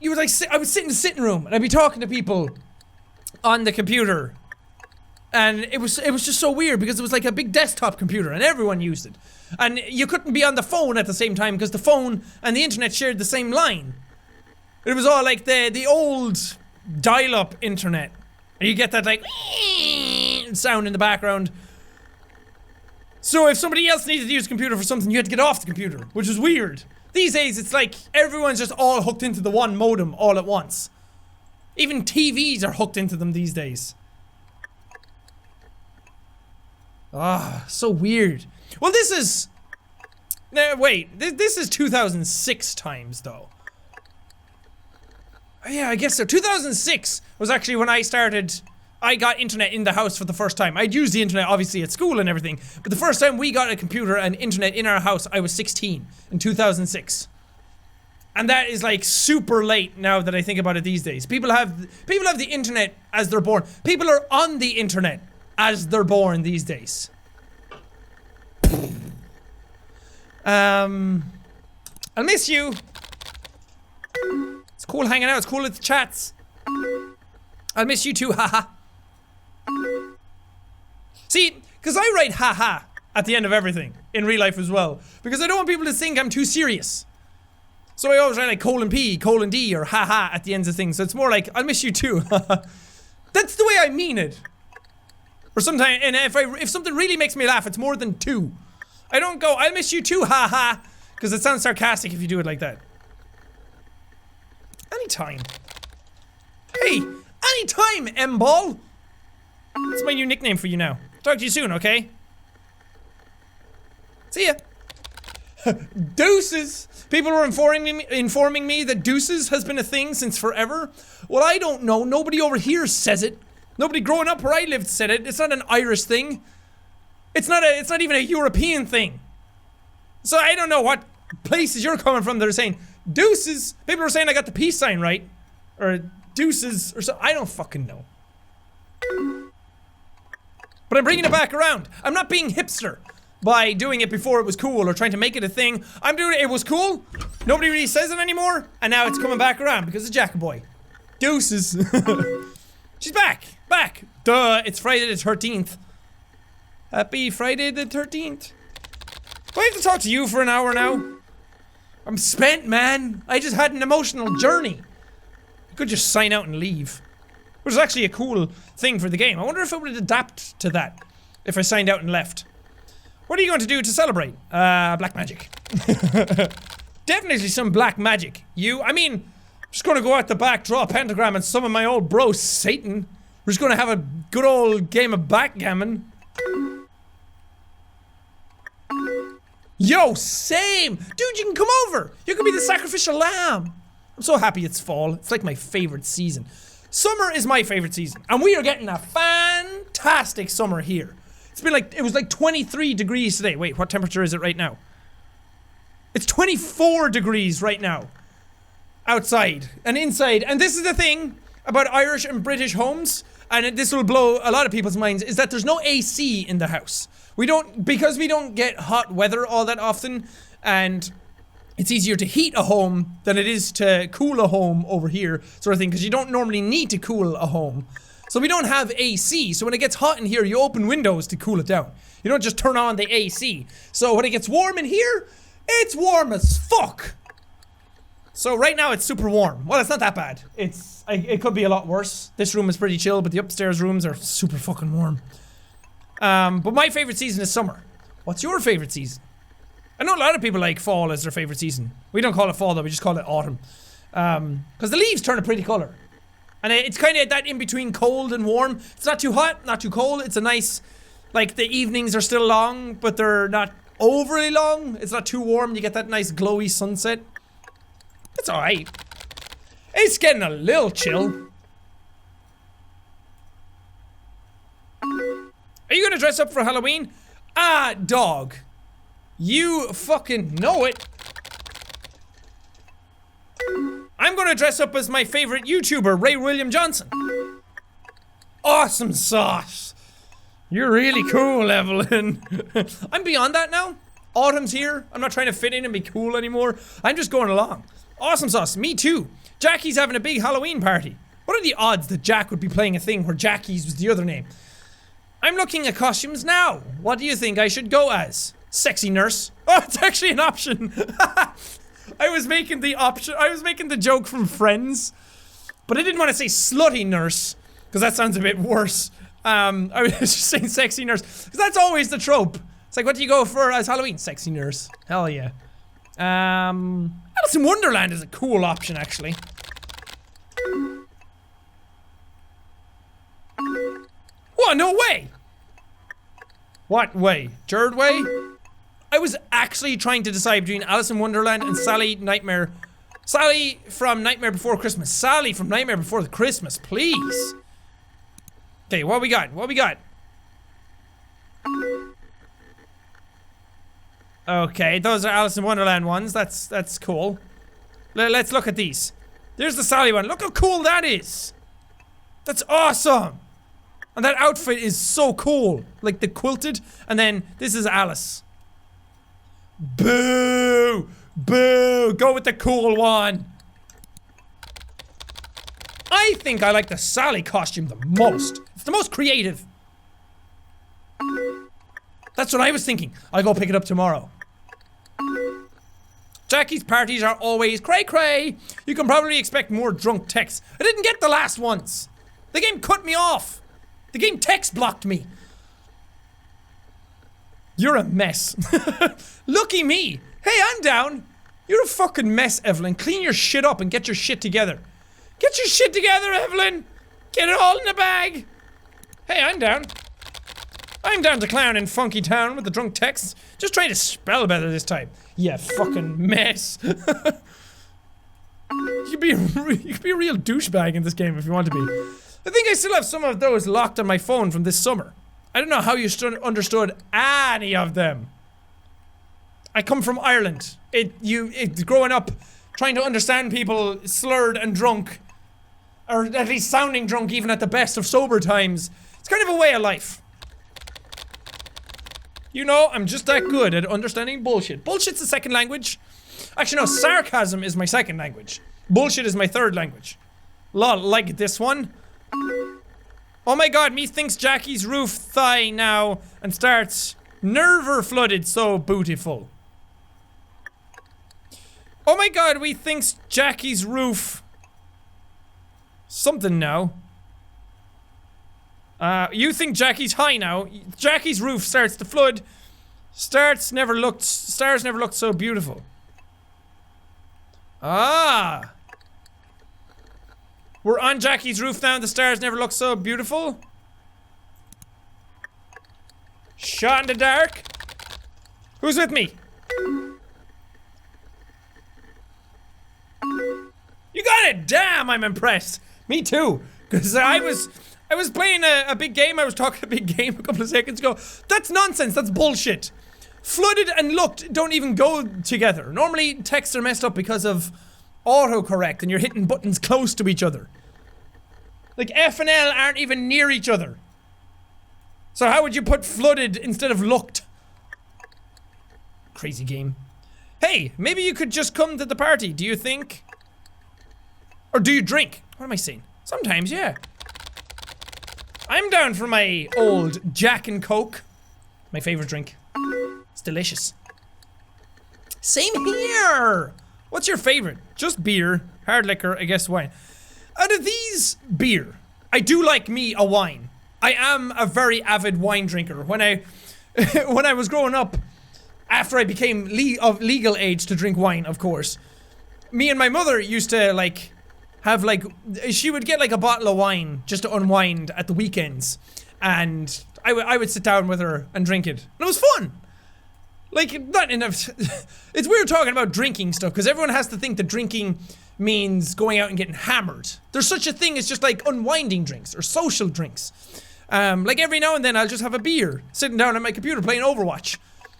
I would sit in the sitting room and I'd be talking to people on the computer. And it was just so weird because it was like a big desktop computer and everyone used it. And you couldn't be on the phone at the same time because the phone and the internet shared the same line. It was all like the old dial-up internet. And you get that like sound in the background. So if somebody else needed to use a computer for something, you had to get off the computer, which is weird. These days, it's like everyone's just all hooked into the one modem all at once. Even TVs are hooked into them these days. Ah, so weird. Well, this is... No, wait. This is 2006 times, though. Yeah, I guess so. 2006 was actually when I got internet in the house for the first time. I'd used the internet obviously at school and everything, but the first time we got a computer and internet in our house, I was 16 in 2006. And that is like super late now that I think about it these days. People have the internet as they're born. People are on the internet as they're born these days. I'll miss you. It's cool hanging out. It's cool with the chats. I'll miss you too, haha. See, because I write haha at the end of everything in real life as well, because I don't want people to think I'm too serious. So I always write like :P, :D, or haha at the ends of things. So it's more like, I'll miss you too. That's the way I mean it. Or sometimes, and if something really makes me laugh, it's more than two. I don't go, I'll miss you too, haha, because it sounds sarcastic if you do it like that. Anytime. Hey, anytime, M-Ball. That's my new nickname for you now. Talk to you soon, okay? See ya. Deuces. People were informing me that deuces has been a thing since forever. Well, I don't know. Nobody over here says it. Nobody growing up where I lived said it. It's not an Irish thing. It's not even a European thing. So I don't know what places you're coming from that are saying deuces. People are saying I got the peace sign right. Or deuces or so. I don't fucking know. But I'm bringing it back around. I'm not being hipster by doing it before it was cool or trying to make it a thing. I'm doing it. It was cool. Nobody really says it anymore. And now it's coming back around because of Jackaboy. Deuces. She's back. Back. Duh. It's Friday the 13th. Happy Friday the 13th. Do I have to talk to you for an hour now? I'm spent, man. I just had an emotional journey. You could just sign out and leave. Which is actually a cool thing for the game. I wonder if it would adapt to that. if I signed out and left. What are you going to do to celebrate? Black magic. Definitely some black magic. I mean, I'm just gonna go out the back, draw a pentagram, and summon my old bro, Satan. We're just gonna have a good old game of backgammon. Yo, same! Dude, you can come over! You can be the sacrificial lamb! I'm so happy it's fall. It's like my favorite season. Summer is my favorite season, and we are getting a fantastic summer here. It was like 23 degrees today. Wait, what temperature is it right now? It's 24 degrees right now. Outside and inside. And this is the thing about Irish and British homes, and this will blow a lot of people's minds, is that there's no AC in the house. Because we don't get hot weather all that often, and it's easier to heat a home than it is to cool a home over here, sort of thing, because you don't normally need to cool a home. So we don't have AC, so when it gets hot in here, you open windows to cool it down. You don't just turn on the AC. So when it gets warm in here, it's warm as fuck. So right now it's super warm. Well, it's not that bad. It could be a lot worse. This room is pretty chill, but the upstairs rooms are super fucking warm. But my favorite season is summer. What's your favorite season? I know a lot of people like fall as their favorite season. We don't call it fall though, we just call it autumn. Because the leaves turn a pretty color. And it's kind of that in between cold and warm. It's not too hot, not too cold. It's a nice, like the evenings are still long, but they're not overly long. It's not too warm. You get that nice glowy sunset. It's alright. It's getting a little chill. Are you gonna dress up for Halloween? Ah, dog. You fucking know it. I'm gonna dress up as my favorite YouTuber, Ray William Johnson. Awesome sauce. You're really cool, Evelyn. I'm beyond that now. Autumn's here. I'm not trying to fit in and be cool anymore. I'm just going along. Awesome sauce. Me too. Jackie's having a big Halloween party. What are the odds that Jack would be playing a thing where Jackie's was the other name? I'm looking at costumes now. What do you think I should go as? Sexy nurse. Oh, it's actually an option. I was making the joke from Friends, but I didn't want to say slutty nurse because that sounds a bit worse. I was just saying sexy nurse because that's always the trope. It's like, what do you go for as Halloween? Sexy nurse. Hell yeah. Alice in Wonderland is a cool option, actually. What? No way. What way? Third way? I was actually trying to decide between Alice in Wonderland and Sally from Nightmare Before Christmas. Sally from Nightmare Before the Christmas, please. Okay, what we got? What we got? Okay, those are Alice in Wonderland ones. That's cool. Let's look at these. There's the Sally one. Look how cool that is. That's awesome. And that outfit is so cool. Like the quilted, and then this is Alice. Boo! Boo! Go with the cool one. I think I like the Sally costume the most. It's the most creative. That's what I was thinking. I'll go pick it up tomorrow. Jackie's parties are always cray-cray. You can probably expect more drunk texts. I didn't get the last ones. The game cut me off. The game text blocked me. You're a mess. Lucky me. Hey, I'm down. You're a fucking mess, Evelyn. Clean your shit up and get your shit together. Get your shit together, Evelyn. Get it all in the bag. Hey, I'm down. I'm down to clown in Funky Town with the drunk texts. Just try to spell better this time. Yeah, fucking mess. You could be a real douchebag in this game if you want to be. I think I still have some of those locked on my phone from this summer. I don't know how you understood any of them. I come from Ireland. Growing up, trying to understand people slurred and drunk, or at least sounding drunk even at the best of sober times, it's kind of a way of life. You know, I'm just that good at understanding bullshit. Bullshit's the second language. Actually, no, sarcasm is my second language. Bullshit is my third language. Lol, like this one. Oh my god, me thinks Jackie's roof thigh now and starts nerver flooded so beautiful. Oh my god, we thinks Jackie's roof something now. You think Jackie's high now. Jackie's roof starts to flood. Stars never looked so beautiful. Ah. We're on Jackie's roof now and the stars never looked so beautiful. Shot in the dark. Who's with me? You got it! Damn, I'm impressed. Me too. Because I was playing a big game. I was talking a big game a couple of seconds ago. That's nonsense. That's bullshit. Flooded and looked don't even go together. Normally, texts are messed up because of autocorrect and you're hitting buttons close to each other. Like, F and L aren't even near each other. So how would you put flooded instead of looked? Crazy game. Hey, maybe you could just come to the party, do you think? Or do you drink? What am I saying? Sometimes, yeah. I'm down for my old Jack and Coke. My favorite drink. It's delicious. Same here! What's your favorite? Just beer, hard liquor, I guess wine. Out of these, beer. I do like me a wine. I am a very avid wine drinker. When I was growing up, after I became of legal age to drink wine, of course, me and my mother used to like have like, she would get like a bottle of wine just to unwind at the weekends, and I would sit down with her and drink it. And it was fun. Like, not enough. It's weird talking about drinking stuff because everyone has to think that drinking means going out and getting hammered. There's such a thing as just like unwinding drinks or social drinks. Like every now and then I'll just have a beer sitting down at my computer playing Overwatch.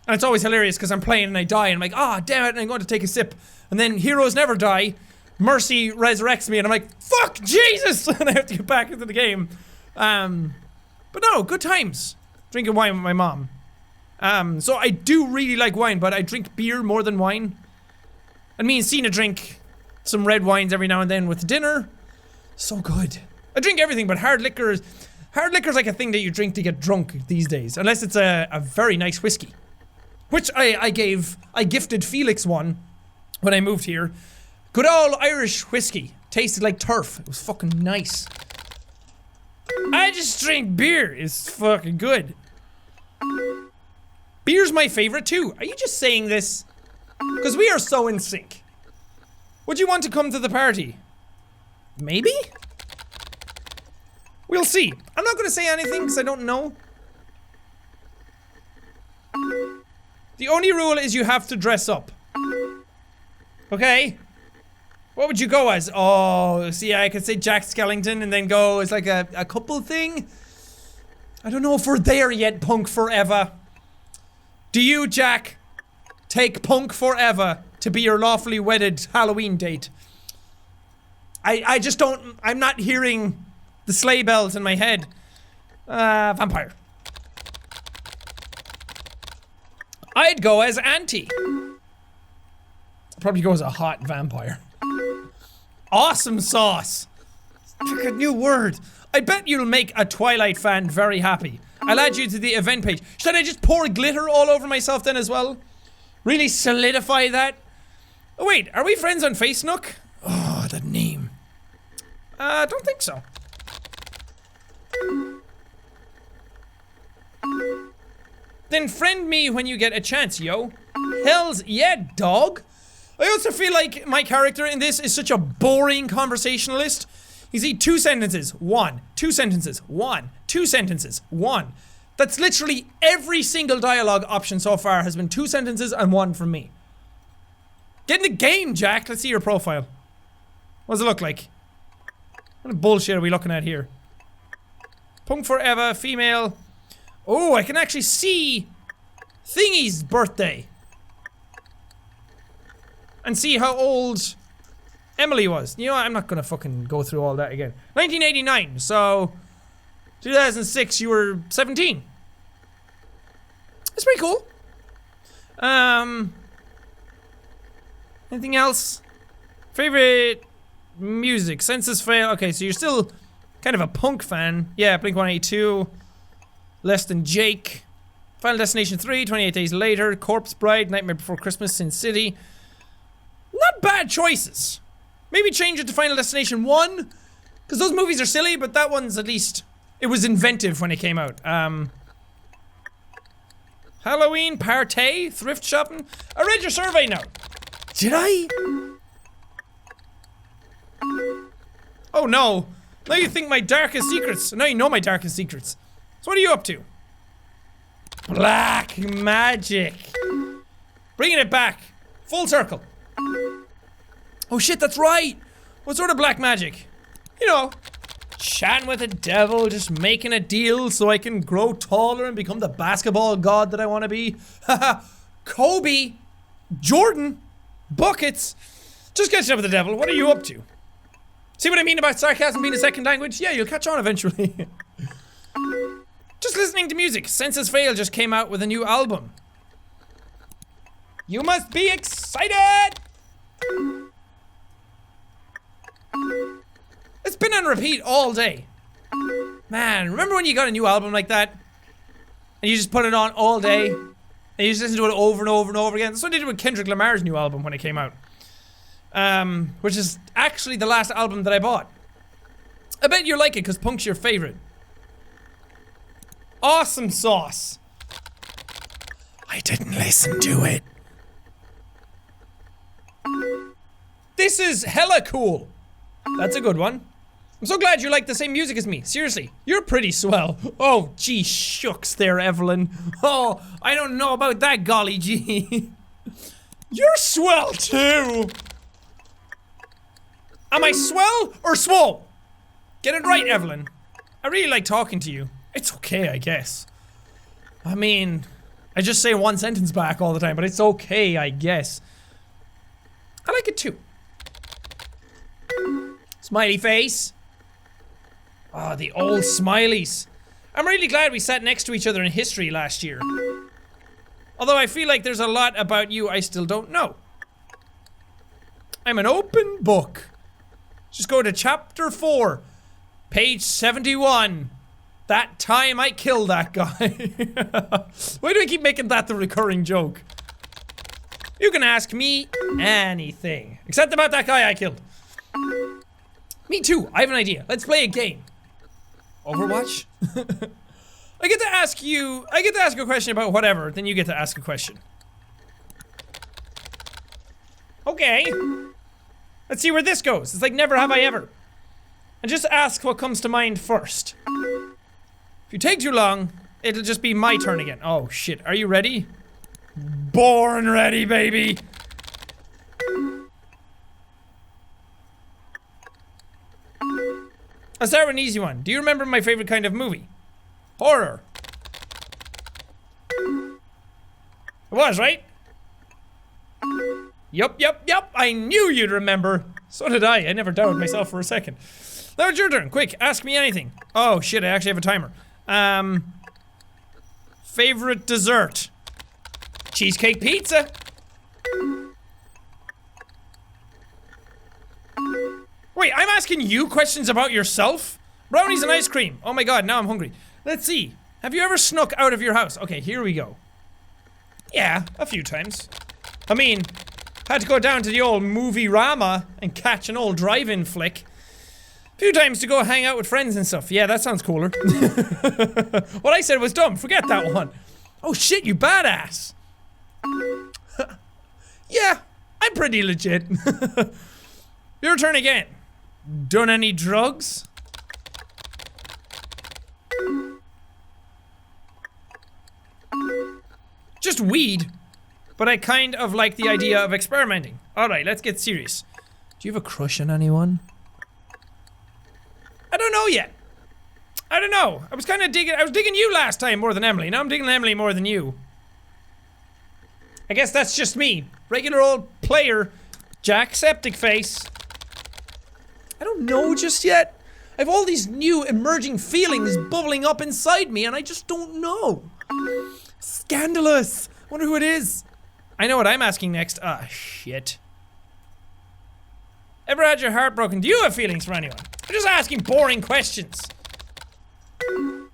And it's always hilarious because I'm playing and I die and I'm like, ah, damn it, and I'm going to take a sip. And then heroes never die. Mercy resurrects me and I'm like, fuck Jesus! And I have to get back into the game. But no, good times. Drinking wine with my mom. So I do really like wine, but I drink beer more than wine. And me and Cena drink some red wines every now and then with dinner. So good. I drink everything, but hard liquor's like a thing that you drink to get drunk these days. Unless it's a very nice whiskey. Which I gifted Felix one when I moved here. Good old Irish whiskey. Tasted like turf. It was fucking nice. I just drink beer. It's fucking good. Beer's my favorite too. Are you just saying this? Because we are so in sync. Would you want to come to the party? Maybe? We'll see. I'm not going to say anything because I don't know. The only rule is you have to dress up. Okay? What would you go as? Oh, see, I could say Jack Skellington and then go as like a couple thing. I don't know if we're there yet, Punk Forever. Do you, Jack, take Punk Forever to be your lawfully wedded Halloween date? I just don't, I'm not hearing the sleigh bells in my head. Vampire. I'd go as Auntie. Probably go as a hot vampire. Awesome sauce. Pick a new word. I bet you'll make a Twilight fan very happy. I'll add you to the event page. Should I just pour glitter all over myself then as well? Really solidify that? Oh wait, are we friends on Facebook? Oh, that name. Don't think so. Then friend me when you get a chance, yo. Hells yeah, dog. I also feel like my character in this is such a boring conversationalist. You see, 2 sentences, 1, 2 sentences, 1, 2 sentences, 1. That's literally every single dialogue option so far has been 2 sentences and 1 from me. Get in the game, Jack. Let's see your profile. What does it look like? What bullshit are we looking at here? Punk Forever, female. Oh, I can actually see Thingy's birthday. And see how old Emily was. You know what? I'm not gonna fucking go through all that again. 1989, so 2006, you were 17. That's pretty cool. Anything else? Favorite music? Census fail. Okay, so you're still kind of a punk fan. Yeah, Blink-182. Less Than Jake. Final Destination 3, 28 Days Later. Corpse Bride, Nightmare Before Christmas, Sin City. Not bad choices. Maybe change it to Final Destination 1. Because those movies are silly, but that one's at least It was inventive when it came out. Halloween party, thrift shopping. I read your survey now. Did I? Oh no. Now you think my darkest secrets. Now you know my darkest secrets. So what are you up to? Black magic. Bringing it back. Full circle. Oh shit, that's right. What sort of black magic? You know, chatting with the devil, just making a deal so I can grow taller and become the basketball god that I want to be. Haha. Kobe. Jordan. Buckets. Just catching up with the devil. What are you up to? See what I mean about sarcasm being a second language? Yeah, you'll catch on eventually. Just listening to music. Senses Fail just came out with a new album. You must be excited! It's been on repeat all day. Man, remember when you got a new album like that? And you just put it on all day? And you just listen to it over and over and over again? That's what I did with Kendrick Lamar's new album when it came out. Which is actually the last album that I bought. I bet you'll like it because Punk's your favorite. Awesome sauce. I didn't listen to it. This is hella cool. That's a good one. I'm so glad you like the same music as me. Seriously, you're pretty swell. Oh, gee shucks there, Evelyn. Oh, I don't know about that, golly gee. You're swell too. Am I swell or swole? Get it right, Evelyn. I really like talking to you. It's okay, I guess. I mean, I just say one sentence back all the time, but it's okay, I guess. I like it too. Smiley face. Oh, the old smileys. I'm really glad we sat next to each other in history last year. Although I feel like there's a lot about you I still don't know. I'm an open book. Just go to chapter 4, page 71. That time I killed that guy. Why do I keep making that the recurring joke? You can ask me anything. Except about that guy I killed. Me too, I have an idea. Let's play a game. Overwatch? I get to ask you a question about whatever, then you get to ask a question. Okay. Let's see where this goes. It's like never have I ever. And just ask what comes to mind first. If you take too long, it'll just be my turn again. Oh shit, are you ready? Born ready, baby! I'll start with an easy one. Do you remember my favorite kind of movie? Horror. It was, right? Yup. I knew you'd remember. So did I. I never doubted myself for a second. Now it's your turn. Quick, ask me anything. Oh shit, I actually have a timer. Favorite dessert? Cheesecake pizza. Wait, I'm asking you questions about yourself? Brownies and ice cream. Oh my god, now I'm hungry. Let's see. Have you ever snuck out of your house? Okay, here we go. Yeah, a few times. I mean, had to go down to the old movie-rama and catch an old drive-in flick. A few times to go hang out with friends and stuff. Yeah, that sounds cooler. What I said was dumb. Forget that one. Oh shit, you badass. Yeah, I'm pretty legit. Your turn again. Done any drugs? Just weed. But I kind of like the idea of experimenting. Alright, let's get serious. Do you have a crush on anyone? I don't know yet. I don't know. I was digging you last time more than Emily. Now I'm digging Emily more than you. I guess that's just me. Regular old player. Jacksepticeye. I don't know just yet. I have all these new emerging feelings bubbling up inside me and I just don't know. Scandalous. Wonder who it is. I know what I'm asking next. Ah, shit. Ever had your heart broken? Do you have feelings for anyone? I'm just asking boring questions.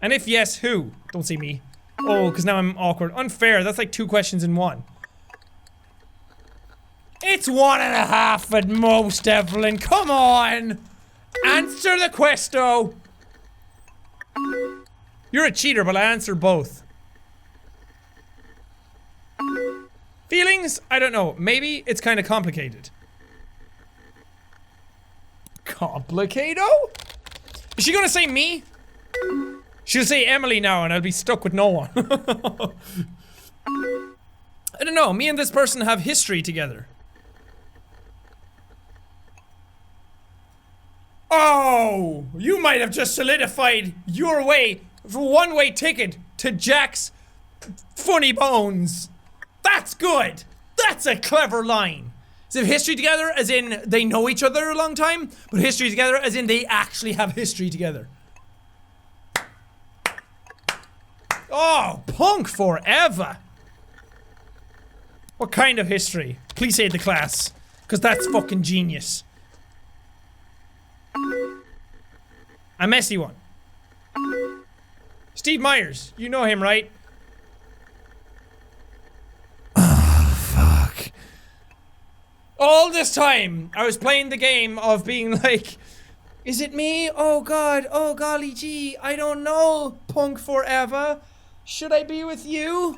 And if yes, who? Don't see me. Oh, because now I'm awkward. Unfair. That's like 2 questions in one. It's 1.5 at most, Evelyn. Come on. Answer the questo. You're a cheater, but I answer both. Feelings? I don't know. Maybe it's kind of complicated. Complicado? Is she gonna say me? She'll say Emily now and I'll be stuck with no one. I don't know. Me and this person have history together. Oh! You might have just solidified your way for one-way ticket to Jack's Funny Bones. That's good! That's a clever line. So they have history together as in they know each other a long time, but history together as in they actually have history together. Oh, punk forever! What kind of history? Please say the class, because that's fucking genius. A messy one. Steve Myers, you know him, right? Fuck. All this time, I was playing the game of being like, is it me? Oh god, oh golly gee, I don't know, punk forever. Should I be with you?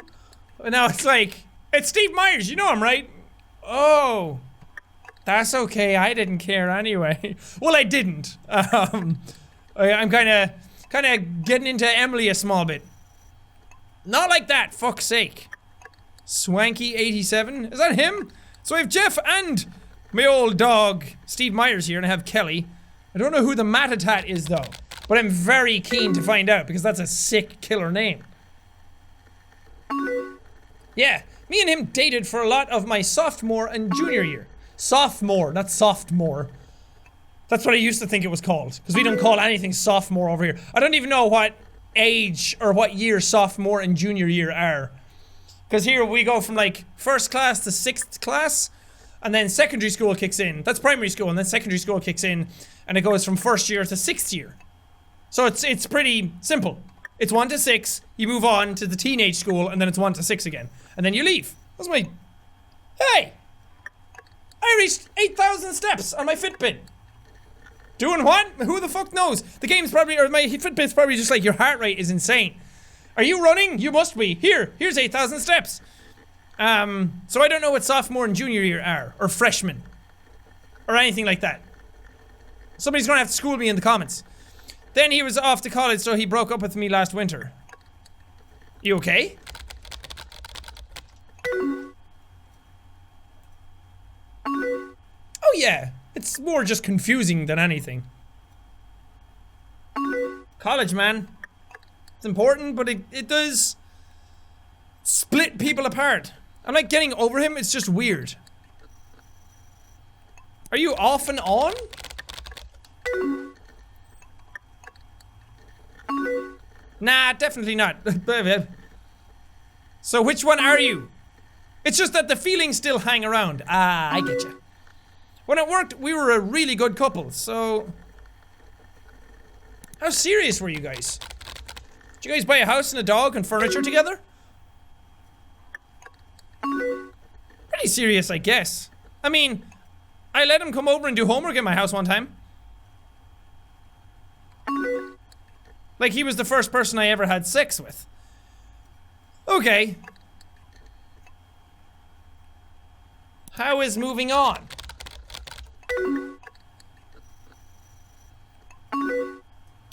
And now it's like, it's Steve Myers, you know him, right? Oh, that's okay, I didn't care anyway. Well, I didn't. I'm kinda getting into Emily a small bit. Not like that, fuck's sake. Swanky87, is that him? So I have Jeff and my old dog, Steve Myers here, and I have Kelly. I don't know who the Matatat is though, but I'm very keen to find out because that's a sick killer name. Yeah, me and him dated for a lot of my sophomore and junior year. Sophomore, not sophomore. That's what I used to think it was called, because we don't call anything sophomore over here. I don't even know what age or what year sophomore and junior year are. Because here we go from like first class to sixth class, and then secondary school kicks in. That's primary school, and then secondary school kicks in, and it goes from first year to sixth year. So it's pretty simple. It's 1 to 6, you move on to the teenage school, and then it's 1 to 6 again. And then you leave. That's my... Hey! I reached 8,000 steps on my Fitbit. Doing what? Who the fuck knows? The game's probably, or my Fitbit's probably just like, your heart rate is insane. Are you running? You must be. Here's 8,000 steps. So I don't know what sophomore and junior year are, or freshman, or anything like that. Somebody's gonna have to school me in the comments. Then he was off to college, so he broke up with me last winter. You okay? Oh yeah, it's more just confusing than anything. College, man. It's important, but it does split people apart. I'm not getting over him, it's just weird. Are you off and on? Nah, definitely not. So which one are you? It's just that the feelings still hang around. Ah, I get you. When it worked, we were a really good couple, so... How serious were you guys? Did you guys buy a house and a dog and furniture together? Pretty serious, I guess. I mean, I let him come over and do homework at my house one time. Like he was the first person I ever had sex with. Okay. How is moving on?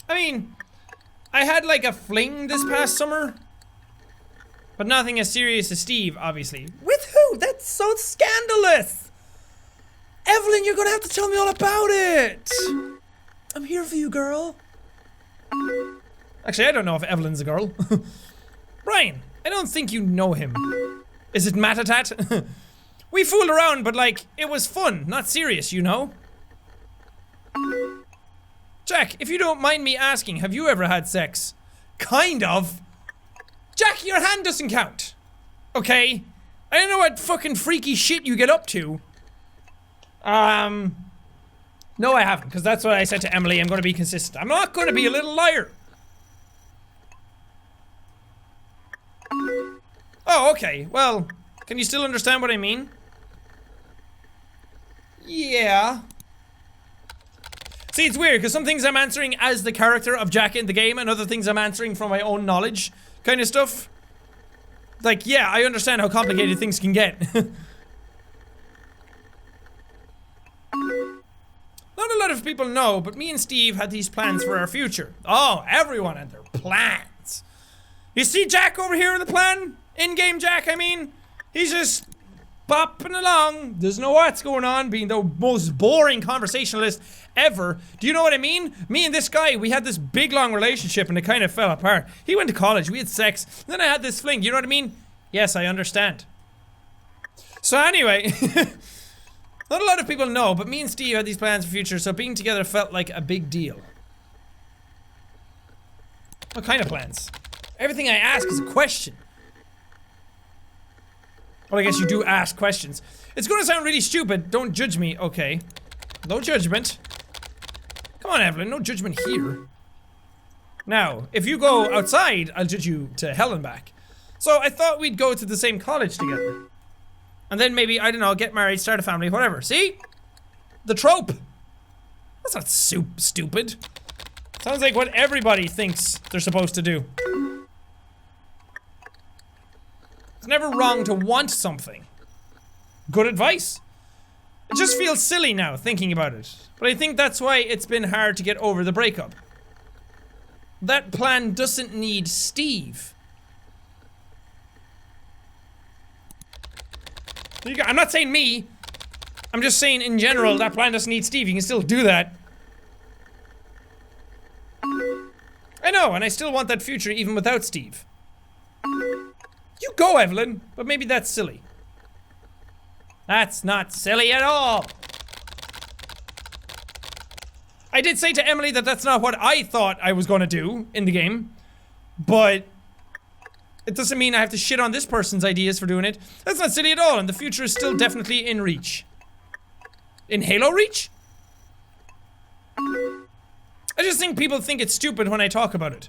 I mean, I had like a fling this past summer. But nothing as serious as Steve, obviously. With who? That's so scandalous! Evelyn, you're gonna have to tell me all about it! I'm here for you, girl. Actually, I don't know if Evelyn's a girl. Brian, I don't think you know him. Is it Matatat? We fooled around, but like, it was fun, not serious, you know? Jack, if you don't mind me asking, have you ever had sex? Kind of. Jack, your hand doesn't count. Okay? I don't know what fucking freaky shit you get up to. No, I haven't, because that's what I said to Emily. I'm gonna be consistent. I'm not gonna be a little liar. Oh, okay. Well, can you still understand what I mean? Yeah. See, it's weird, because some things I'm answering as the character of Jack in the game, and other things I'm answering from my own knowledge, kind of stuff. Like, yeah, I understand how complicated things can get. Not a lot of people know, but me and Steve had these plans for our future. Oh, everyone had their plans. You see Jack over here with the plan? In-game Jack, I mean. He's just bopping along. Doesn't know what's going on, being the most boring conversationalist ever. Do you know what I mean? Me and this guy, we had this big long relationship and it kind of fell apart. He went to college, we had sex, then I had this fling. You know what I mean? Yes, I understand. So anyway, not a lot of people know, but me and Steve had these plans for future, so being together felt like a big deal. What kind of plans? Everything I ask is a question. Well, I guess you do ask questions. It's gonna sound really stupid, don't judge me, okay. No judgment. Come on, Evelyn, no judgment here. Now, if you go outside, I'll judge you to hell and back. So I thought we'd go to the same college together. And then maybe, I don't know, get married, start a family, whatever. See? The trope. That's not stupid. Sounds like what everybody thinks they're supposed to do. It's never wrong to want something. Good advice. It just feels silly now, thinking about it. But I think that's why it's been hard to get over the breakup. That plan doesn't need Steve. I'm not saying me. I'm just saying in general, that plan doesn't need Steve. You can still do that. I know, and I still want that future even without Steve. You go, Evelyn, but maybe that's silly. That's not silly at all. I did say to Emily that that's not what I thought I was gonna do in the game, but it doesn't mean I have to shit on this person's ideas for doing it. That's not silly at all, and the future is still definitely in reach. In Halo reach? I just think people think it's stupid when I talk about it.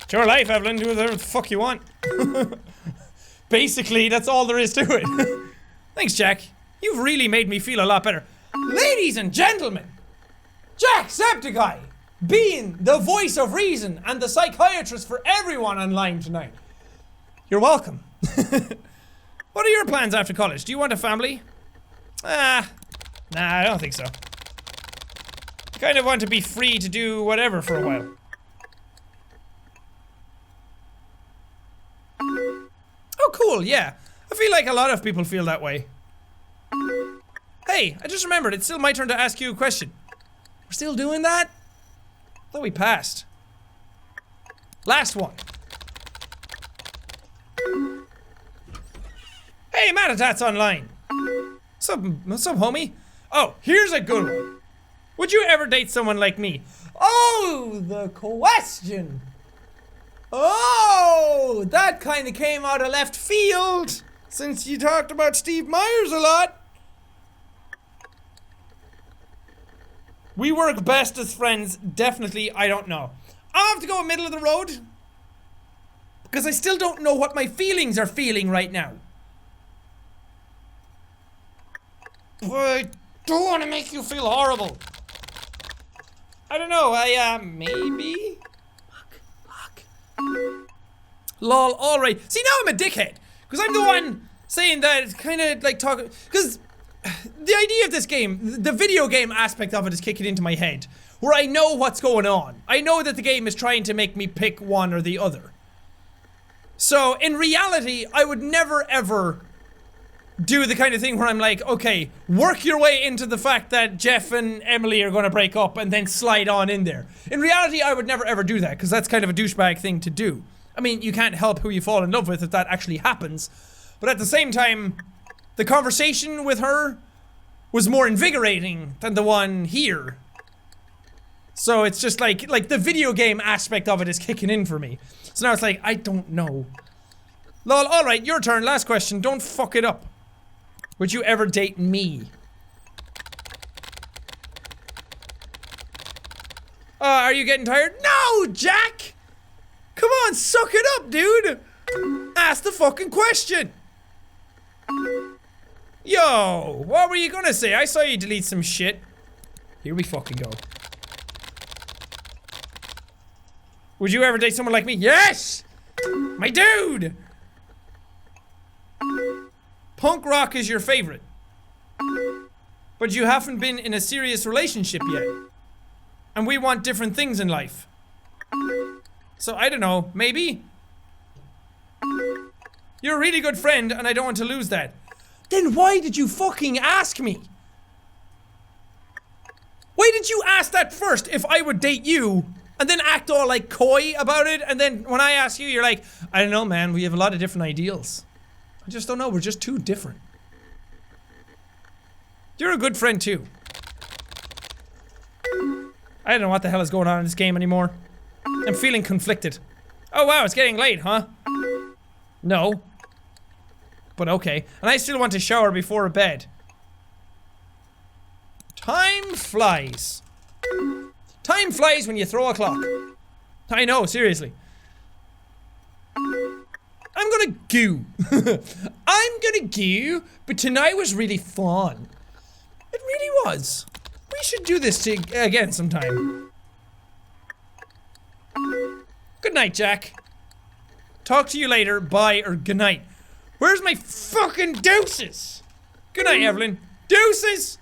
It's your life, Evelyn. Do whatever the fuck you want. Basically, that's all there is to it. Thanks, Jack. You've really made me feel a lot better. Ladies and gentlemen, Jacksepticeye, being the voice of reason and the psychiatrist for everyone online tonight. You're welcome. What are your plans after college? Do you want a family? Nah, I don't think so. I kind of want to be free to do whatever for a while. Oh, cool, yeah. I feel like a lot of people feel that way. Hey, I just remembered, it's still my turn to ask you a question. We're still doing that? I thought we passed. Last one. Hey, Matatat's online. What's up, homie? Oh, here's a good one. Would you ever date someone like me? Oh, the question. Oh, that kind of came out of left field, since you talked about Steve Myers a lot. We work best as friends, definitely, I don't know. I'll have to go middle of the road, because I still don't know what my feelings are feeling right now. But I don't want to make you feel horrible. I don't know, maybe? Lol, alright. See, now I'm a dickhead. Because I'm the one saying that it's kind of like talking. Because the idea of this game, the video game aspect of it is kicking into my head. Where I know what's going on. I know that the game is trying to make me pick one or the other. So, in reality, I would never ever do the kind of thing where I'm like, okay, work your way into the fact that Jeff and Emily are gonna break up and then slide on in there. In reality, I would never ever do that, because that's kind of a douchebag thing to do. I mean, you can't help who you fall in love with if that actually happens. But at the same time, the conversation with her was more invigorating than the one here. So it's just like the video game aspect of it is kicking in for me. So now it's like, I don't know. Lol, alright, your turn, last question, don't fuck it up. Would you ever date me? Are you getting tired? No, Jack! Come on, suck it up, dude! Ask the fucking question! Yo, what were you gonna say? I saw you delete some shit. Here we fucking go. Would you ever date someone like me? Yes! My dude! Punk rock is your favorite. But you haven't been in a serious relationship yet. And we want different things in life. So I don't know, maybe? You're a really good friend and I don't want to lose that. Then why did you fucking ask me? Why did you ask that first if I would date you and then act all like coy about it, and then when I ask you, you're like, I don't know, man, we have a lot of different ideals. I just don't know, we're just too different. You're a good friend too. I don't know what the hell is going on in this game anymore. I'm feeling conflicted. Oh wow, it's getting late, huh? No. But okay. And I still want to shower before bed. Time flies. Time flies when you throw a clock. I know, seriously. I'm gonna go. I'm gonna go, but tonight was really fun. It really was. We should do this again sometime. Good night, Jack. Talk to you later, bye, or good night. Where's my fucking deuces? Good night, Evelyn. Deuces!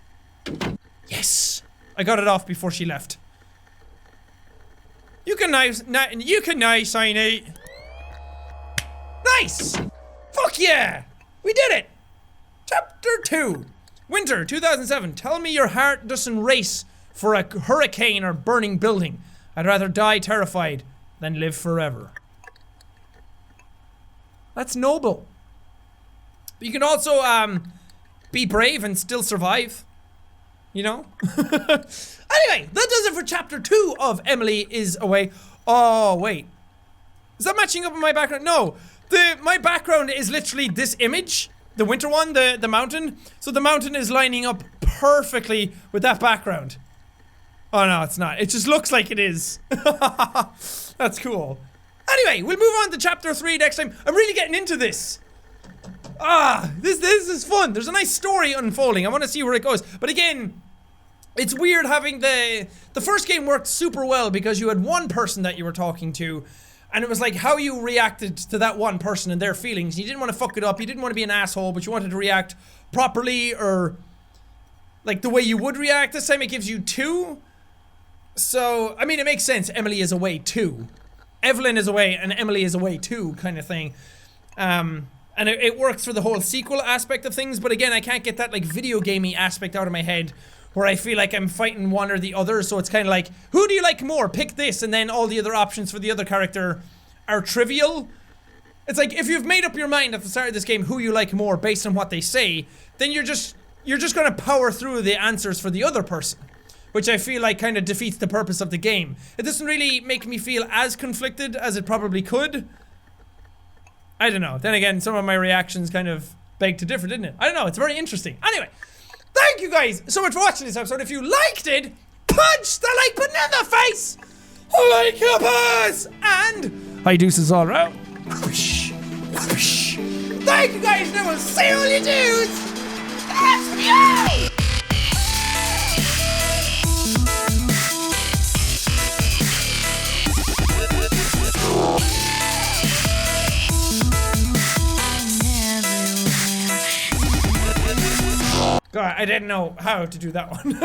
Yes! I got it off before she left. You can nice, Signy. Nice! Fuck yeah! We did it! Chapter 2. Winter 2007. Tell me your heart doesn't race for a hurricane or burning building. I'd rather die terrified than live forever. That's noble. But you can also, be brave and still survive. You know? Anyway, that does it for chapter 2 of Emily is Away. Oh, wait. Is that matching up with my background? No. My background is literally this image. The winter one, the mountain. So the mountain is lining up perfectly with that background. Oh no, it's not. It just looks like it is. That's cool. Anyway, we'll move on to chapter 3 next time. I'm really getting into this. This is fun. There's a nice story unfolding. I want to see where it goes. But again, it's weird having the first game worked super well because you had one person that you were talking to, and it was like how you reacted to that one person and their feelings. You didn't want to fuck it up. You didn't want to be an asshole, but you wanted to react properly or like the way you would react. This time it gives you 2. So, I mean, it makes sense. Emily is away too. Evelyn is away and Emily is away too, kind of thing. And it works for the whole sequel aspect of things, but again, I can't get that like video gamey aspect out of my head where I feel like I'm fighting one or the other, so it's kind of like, who do you like more? Pick this, and then all the other options for the other character are trivial. It's like, if you've made up your mind at the start of this game who you like more based on what they say, then you're just gonna power through the answers for the other person. Which I feel like kind of defeats the purpose of the game. It doesn't really make me feel as conflicted as it probably could. I don't know. Then again, some of my reactions kind of beg to differ, didn't it? I don't know. It's very interesting. Anyway, thank you guys so much for watching this episode. If you liked it, punch the like button in the face! Like a boss! And hi, deuces all around. Whoosh, whoosh. Thank you guys, and I will see all you dudes! That's me! God, I didn't know how to do that one.